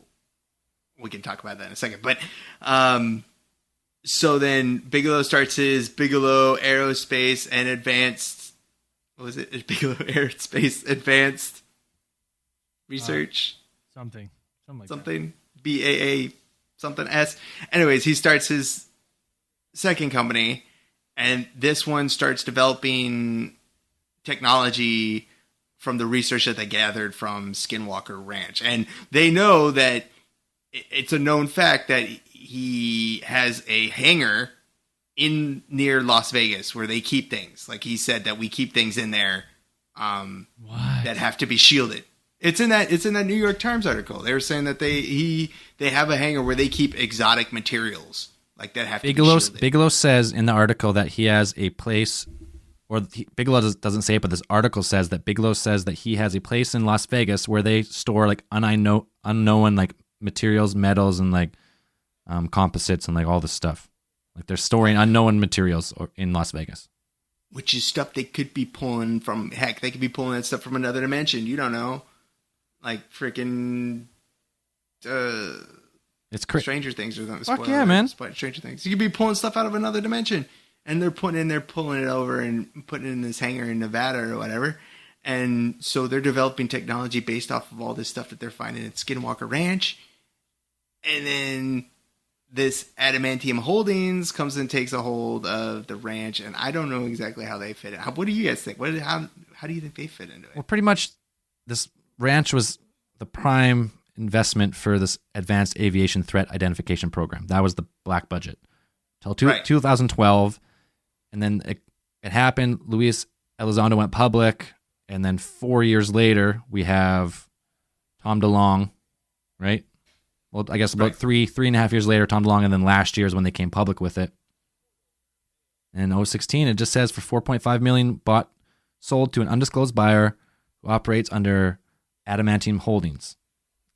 we can talk about that in a second, but so then Bigelow starts his Bigelow Aerospace and Advanced. What was it? Bigelow Aerospace Advanced Research. Something like something that. BAA. Something S. Anyways, he starts his second company, and this one starts developing technology from the research that they gathered from Skinwalker Ranch. And they know that it's a known fact that he has a hangar in near Las Vegas where they keep things. Like he said that we keep things in there that have to be shielded. It's in that New York Times article. They were saying that they have a hangar where they keep exotic materials like that have to be shielded. Bigelow says in the article that he has a place, Bigelow doesn't say it, but this article says that Bigelow says that he has a place in Las Vegas where they store like unknown like materials, metals, and like composites and like all this stuff. Like they're storing unknown materials in Las Vegas. Which is stuff they could be pulling from. Heck, they could be pulling that stuff from another dimension. You don't know. Like freaking it's crazy. Stranger Things or something. Fuck yeah, man. Stranger Things. You could be pulling stuff out of another dimension, and they're pulling it over and putting it in this hangar in Nevada or whatever. And so they're developing technology based off of all this stuff that they're finding at Skinwalker Ranch. And then this Adamantium Holdings comes and takes a hold of the ranch, and I don't know exactly how they fit in. What do you guys think? How do you think they fit into it? Well, pretty much this ranch was the prime investment for this Advanced Aviation Threat Identification Program. That was the black budget till 2012, and then it happened. Luis Elizondo went public, and then 4 years later we have Tom DeLonge, right? Well, I guess about three and a half years later, Tom DeLonge, and then last year is when they came public with it. In 2016, it just says for $4.5 million sold to an undisclosed buyer who operates under Adamantium Holdings.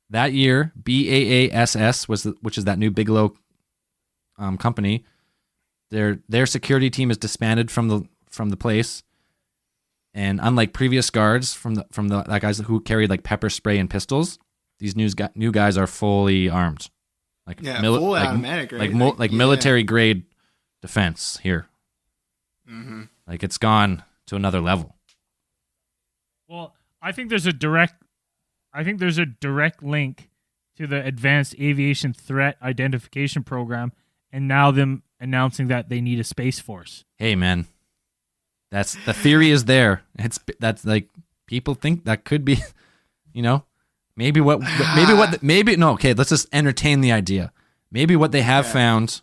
That year, BAASS which is that new Bigelow company. Their security team is disbanded from the place, and unlike previous guards from the guys who carried like pepper spray and pistols, these new guys are fully armed, like full automatic, right? like military grade defense here. Mm-hmm. Like it's gone to another level. Well, I think there's a direct link to the Advanced Aviation Threat Identification Program, and now them announcing that they need a space force. Hey, man, that's the theory is there. That's like people think that could be, Maybe no, okay, let's just entertain the idea. Maybe what they have found,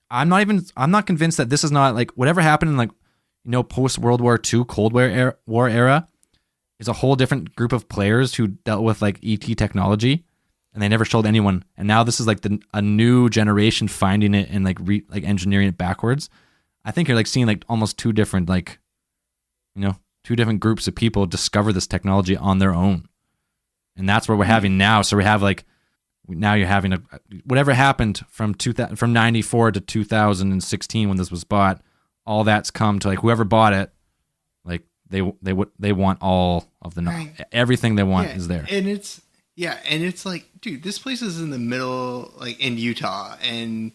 I'm not convinced that this is not like whatever happened in like, post World War II, Cold War era is a whole different group of players who dealt with like ET technology and they never showed anyone. And now this is like a new generation finding it and like engineering it backwards. I think you're like seeing like almost two different groups of people discover this technology on their own. And that's what we're having now. So we have like, now you're having whatever happened from 94 to 2016 when this was bought, all that's come to like whoever bought it, like they want all of the everything they want is there. And it's like, dude, this place is in the middle, like in Utah, and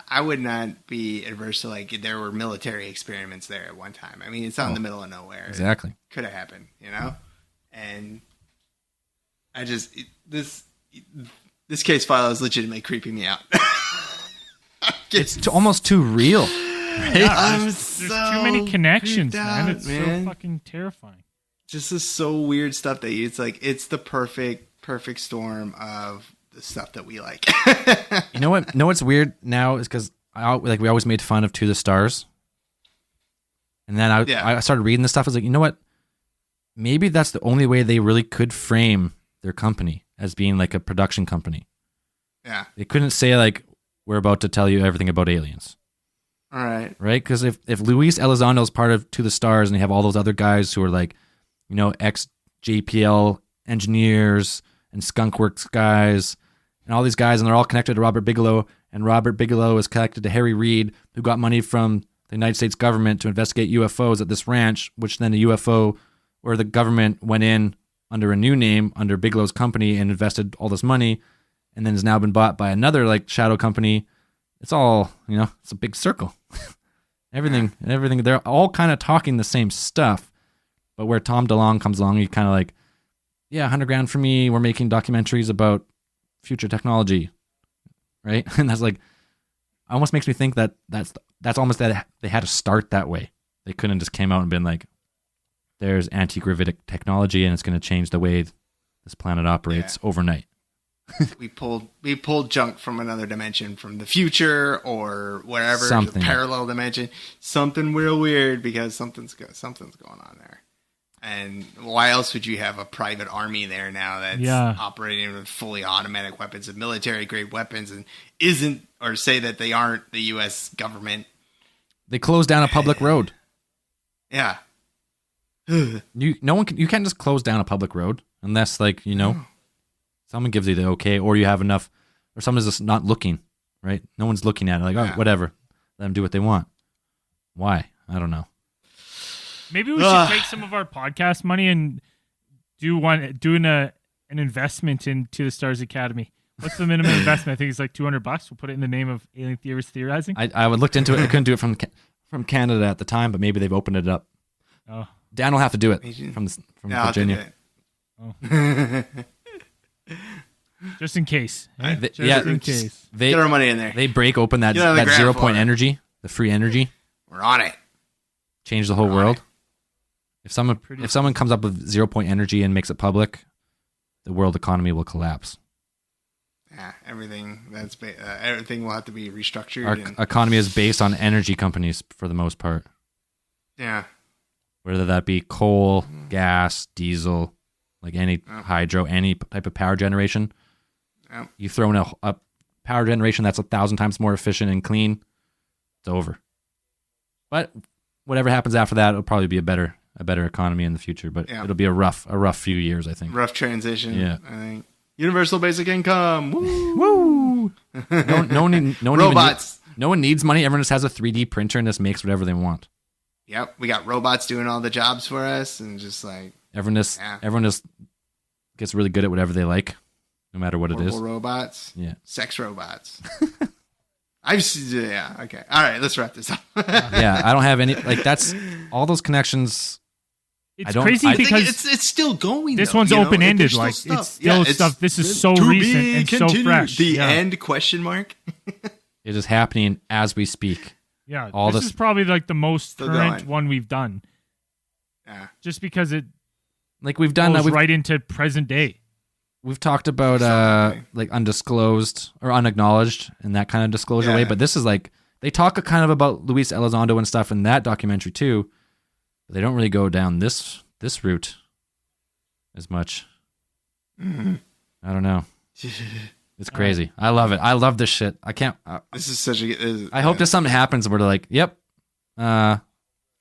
I would not be adverse to like there were military experiments there at one time. I mean, it's out in the middle of nowhere. Exactly. Could have happened, And I just this case file is legitimately creeping me out. It's almost too real. Right? Yeah, there's too many connections, man. It's so fucking terrifying. Just this so weird stuff that it's like it's the perfect storm of the stuff that we like. You know what? What's weird now is because we always made fun of To the Stars, and then I started reading this stuff. I was like, you know what? Maybe that's the only way they really could frame their company as being like a production company. Yeah, they couldn't say like we're about to tell you everything about aliens. All right, because if Luis Elizondo is part of To the Stars, and you have all those other guys who are like, ex JPL engineers and Skunkworks guys, and all these guys, and they're all connected to Robert Bigelow, and Robert Bigelow is connected to Harry Reid, who got money from the United States government to investigate UFOs at this ranch, which then the UFO or the government went in under a new name, under Bigelow's company, and invested all this money, and then has now been bought by another like shadow company. It's all, it's a big circle. everything, they're all kind of talking the same stuff, but where Tom DeLonge comes along, he kind of like, yeah, $100,000 for me. We're making documentaries about future technology, right? And that's like, almost makes me think that that's almost that they had to start that way. They couldn't just came out and been like, there's anti-gravitic technology and it's going to change the way this planet operates overnight. we pulled junk from another dimension, from the future or whatever, something parallel dimension, something real weird, because something's going on there. And why else would you have a private army there now that's operating with fully automatic weapons and military grade weapons, and isn't, or say that they aren't the U.S. government? They closed down a public road. Yeah. You can't just close down a public road unless someone gives you the okay, or you have enough, or someone's just not looking, right? No one's looking at it, like, oh, whatever, let them do what they want. Why? I don't know. Maybe we should take some of our podcast money and do an investment into the Stars Academy. What's the minimum investment? I think it's like $200. We'll put it in the name of Alien Theorists Theorizing. I looked into it. I couldn't do it from Canada at the time, but maybe they've opened it up. Oh, Dan will have to do it from Virginia. Oh. Just in case. Eh? In case. Get our money in there. They break open that 0 point energy, the free energy. We're on it. Change the whole world. If someone comes up with 0 point energy and makes it public, the world economy will collapse. Yeah, everything will have to be restructured. Our economy is based on energy companies for the most part. Yeah. Whether that be coal, gas, diesel, like any hydro, any type of power generation. Yep. You throw in a power generation that's 1,000 times more efficient and clean, it's over. But whatever happens after that, it'll probably be a better economy in the future. But it'll be a rough few years, I think. Rough transition. Yeah. I think. Universal basic income. Woo! Woo! No one robots. No one needs money. Everyone just has a 3D printer and just makes whatever they want. Yep, we got robots doing all the jobs for us, and just like everyone just gets really good at whatever they like, no matter what it is. Robots, sex robots. Okay, all right, let's wrap this up. I don't have any that's all those connections. It's crazy because it's still going. This one's open ended. It's still stuff. This is so recent and so fresh. The end question mark. It is happening as we speak. Yeah, this is probably like the most current one we've done. Yeah. Just because Like we've done Goes that. right into present day. We've talked about like undisclosed or unacknowledged in that kind of disclosure way, but this is like they talk kind of about Luis Elizondo and stuff in that documentary too. But they don't really go down this route as much. I don't know. It's crazy. I love it. I love this shit. I can't. This is such a. I hope that something happens where they're like, "Yep,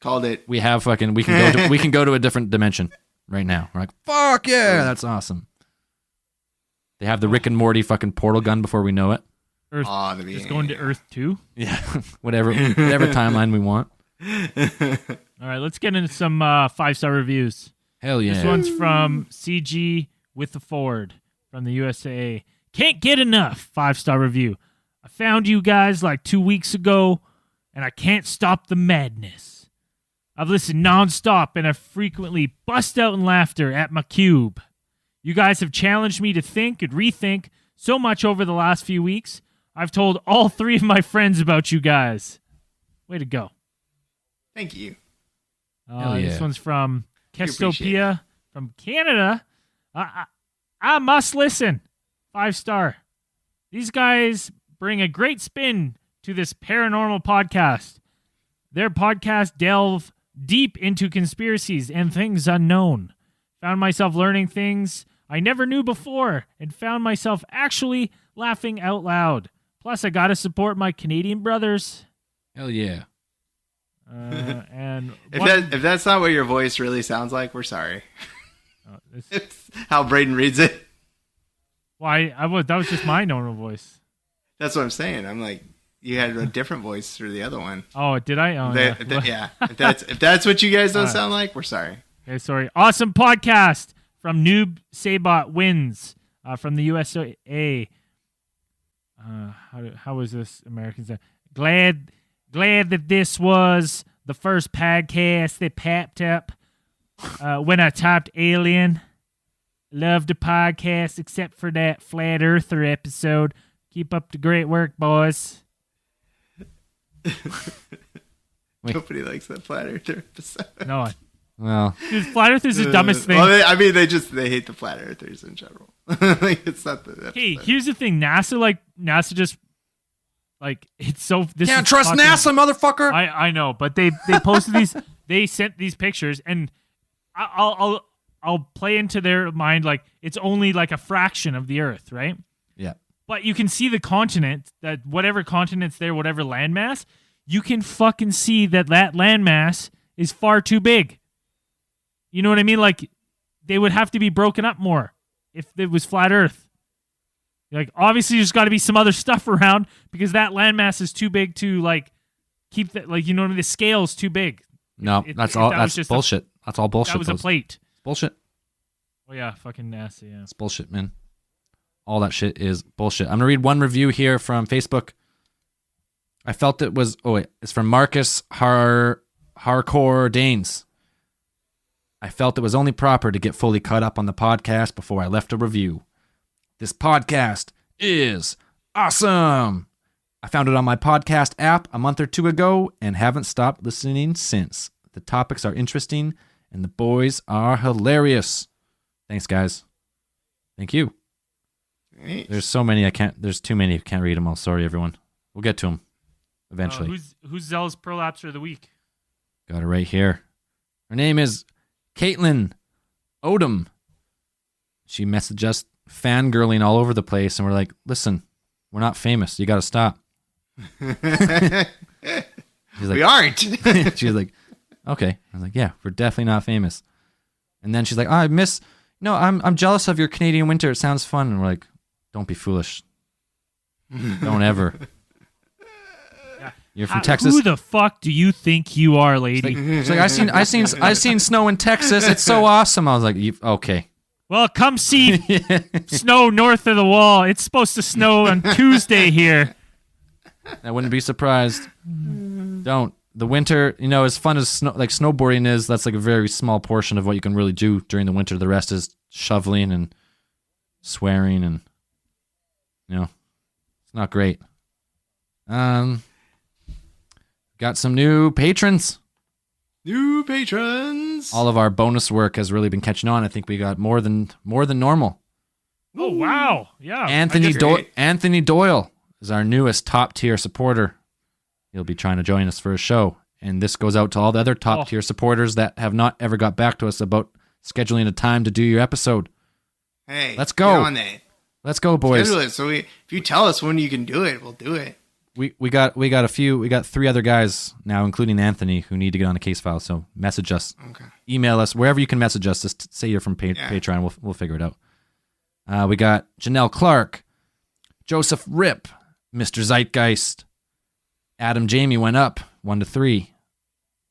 called it." we have fucking. We can go to a different dimension right now." We're like, "Fuck yeah, that's awesome." They have the Rick and Morty fucking portal gun before we know it. Earth. Oh, Just going to Earth 2. Yeah, whatever timeline we want. All right, let's get into some 5-star reviews. Hell yeah. This one's from CG with the Ford from the USA. Can't get enough. 5-star review. I found you guys like 2 weeks ago, and I can't stop the madness. I've listened nonstop, and I frequently bust out in laughter at my cube. You guys have challenged me to think and rethink so much over the last few weeks. I've told all 3 of my friends about you guys. Way to go. Thank you. Hell yeah. This one's from appreciate Kestopia from Canada. I must listen. 5-star. These guys bring a great spin to this paranormal podcast. Their podcast delve deep into conspiracies and things unknown. Found myself learning things I never knew before and found myself actually laughing out loud. Plus, I got to support my Canadian brothers. Hell yeah. And If that's not what your voice really sounds like, we're sorry. this, It's how Braden reads it. why that was just my normal voice. That's what I'm saying. I'm like, you had a different voice through the other one. Oh, did I? Oh, yeah. If that's what you guys don't sound like, we're sorry. Okay, sorry. Awesome podcast from Noob Sabot Wins from the USA. How was this American say? Glad that this was the first podcast that popped up when I typed alien. Loved the podcast except for that Flat Earther episode. Keep up the great work, boys. Nobody likes that Flat Earther episode. No, Well, dude, Flat Earther's the dumbest thing. Well, they hate the Flat Earthers in general. Like, it's not the. Hey, here's the thing. NASA just like it's so. This can't is trust fucking- NASA, motherfucker. I know, but they posted these. They sent these pictures, and I'll play into their mind like it's only like a fraction of the Earth, right? Yeah. But you can see the continent, that whatever continent's there, whatever landmass, you can fucking see that landmass is far too big. You know what I mean? Like they would have to be broken up more if it was flat Earth. Like obviously there's got to be some other stuff around because that landmass is too big to like keep that, like, you know what I mean? The scale's too big. No, If that's that all. was That's just bullshit. That's all bullshit. That was a those. plate. Bullshit. Oh yeah, fucking NASA, yeah. It's bullshit, man. All that shit is bullshit. I'm gonna read one review here from Facebook. I felt it was. Oh wait, it's from Marcus Harcourt Danes. I felt it was only proper to get fully caught up on the podcast before I left a review. This podcast is awesome. I found it on my podcast app a month or 2 ago and haven't stopped listening since. The topics are interesting and the boys are hilarious. Thanks, guys. Thank you. Nice. There's so many there's too many. I can't read them all. Sorry, everyone. We'll get to them eventually. Who's Zell's prolapser of the week? Got it right here. Her name is Caitlin Odom. She messaged us fangirling all over the place, and we're like, listen, we're not famous. You got to stop. She's like, We aren't. she's like, okay. I was like, yeah, we're definitely not famous. And then she's like, oh, I'm jealous of your Canadian winter. It sounds fun. And we're like, don't be foolish. Don't ever. You're from Texas. Who the fuck do you think you are, lady? She's like, I seen snow in Texas. It's so awesome. I was like, okay. Well, come see snow north of the wall. It's supposed to snow on Tuesday here. I wouldn't be surprised. Don't. The winter, as fun as snowboarding is, that's like a very small portion of what you can really do during the winter. The rest is shoveling and swearing and, it's not great. Got some new patrons. New patrons. all of our bonus work has really been catching on. I think we got more than normal. Oh wow! Yeah, Anthony Doyle is our newest top tier supporter. He'll be trying to join us for a show, and this goes out to all the other top tier supporters that have not ever got back to us about scheduling a time to do your episode. Hey, let's go. Get on that. Let's go, boys. Schedule it. So if you tell us when you can do it, we'll do it. We got 3 other guys now, including Anthony, who need to get on a case file. So message us, email us, wherever you can message us. Just say you're from Patreon. We'll figure it out. We got Janelle Clark, Joseph Rip, Mr. Zeitgeist, Adam Jamie went up 1-3.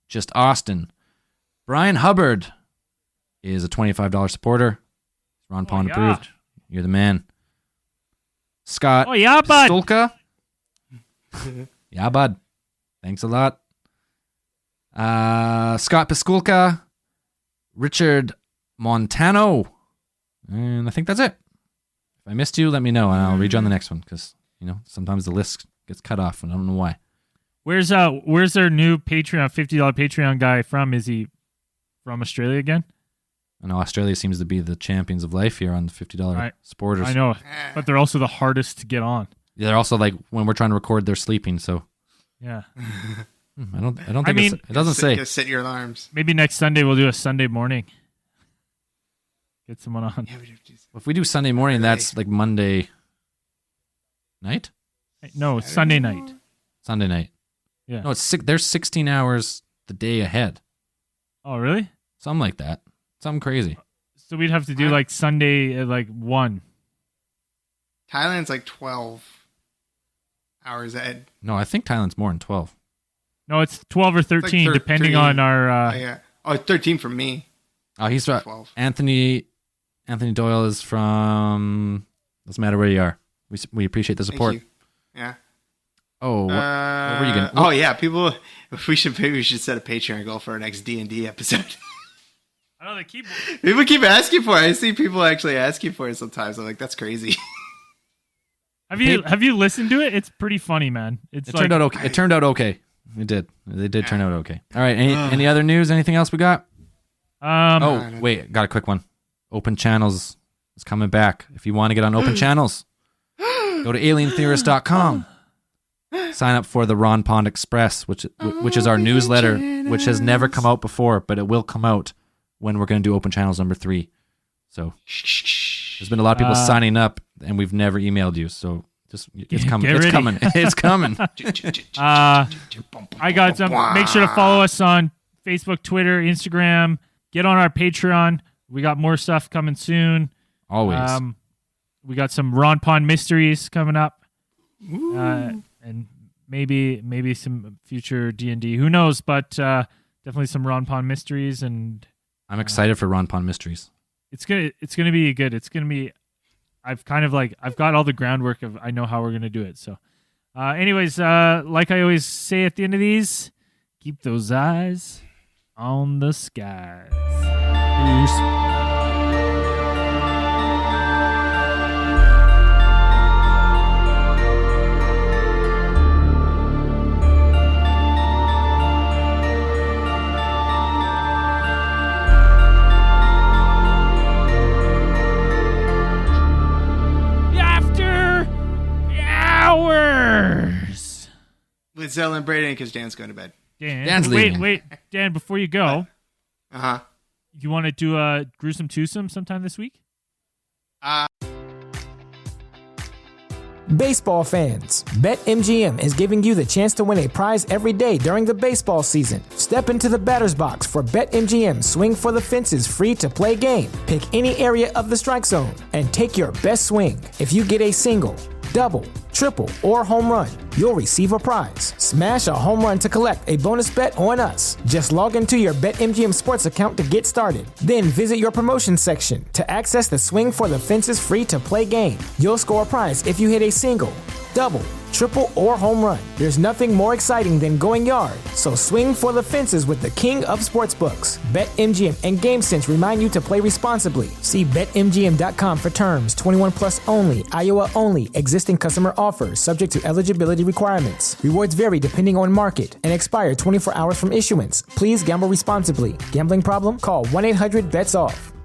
Just Austin, Brian Hubbard is a $25 supporter. Ron Pond approved. You're the man. Scott bud. Stolka. Yeah, bud. Thanks a lot. Scott Piskulka, Richard Montano, and I think that's it. If I missed you, let me know, and I'll read you on the next one, because sometimes the list gets cut off, and I don't know why. Where's their new Patreon $50 Patreon guy from? Is he from Australia again? I know Australia seems to be the champions of life here on the $50 supporters. I know, but they're also the hardest to get on. Yeah, they're also like when we're trying to record, they're sleeping. So yeah, I don't think it doesn't say. Just set your alarms. Maybe next Sunday we'll do a Sunday morning. Get someone on. If we do Sunday morning, that's like Monday night. No, it's Sunday night. Sunday night. Yeah. No, there's 16 hours the day ahead. Oh, really? Something like that. Something crazy. So we'd have to do like Sunday at like 1. Thailand's like 12 hours ahead. No, I think Thailand's more than 12. No, it's 12 or 13, like depending on our... it's 13 for me. Oh, he's from 12. Anthony Doyle is from... Doesn't matter where you are. We appreciate the support. Thank you. Yeah. Oh, what were you going to... Oh, yeah. Maybe we should set a Patreon goal for our next D&D episode. I know they keep... People keep asking for it. I see people actually asking for it sometimes. I'm like, that's crazy. Have you listened to it? It's pretty funny, man. It turned out okay. It turned out okay. It did. They did turn out okay. All right. Any other news? Anything else we got? Wait. Got a quick one. Open Channels is coming back. If you want to get on Open Channels, go to alientheorist.com. Sign up for the Ron Pond Express, which is our newsletter, which has never come out before, but it will come out when we're going to do Open Channels number 3. So there's been a lot of people signing up, and we've never emailed you. So it's coming. It's coming. It's coming. I got some. Make sure to follow us on Facebook, Twitter, Instagram. Get on our Patreon. We got more stuff coming soon. Always. We got some Ron Pond mysteries coming up, and maybe some future D&D. Who knows? But definitely some Ron Pond mysteries, and I'm excited for Ron Pond mysteries. It's gonna be good. It's gonna be. I've got all the groundwork of. I know how we're gonna do it. So, anyways, like I always say at the end of these, keep those eyes on the skies. Peace. With Zell and Brayden, because Dan's going to bed. Dan's leaving. Wait, Dan, before you go, Uh-huh. You want to do a Gruesome Twosome sometime this week? Baseball fans, BetMGM is giving you the chance to win a prize every day during the baseball season. Step into the batter's box for BetMGM Swing for the Fences free-to-play game. Pick any area of the strike zone and take your best swing. If you get a single, double, triple, or home run, you'll receive a prize. Smash a home run to collect a bonus bet on us. Just log into your BetMGM Sports account to get started. Then visit your promotion section to access the Swing for the Fences free-to-play game. You'll score a prize if you hit a single, double, triple, triple, or home run. There's nothing more exciting than going yard, so swing for the fences with the king of sportsbooks. BetMGM and GameSense remind you to play responsibly. See BetMGM.com for terms. 21 plus only, Iowa only. Existing customer offers, subject to eligibility requirements. Rewards vary depending on market and expire 24 hours from issuance. Please gamble responsibly. Gambling problem? Call 1-800-BETS-OFF.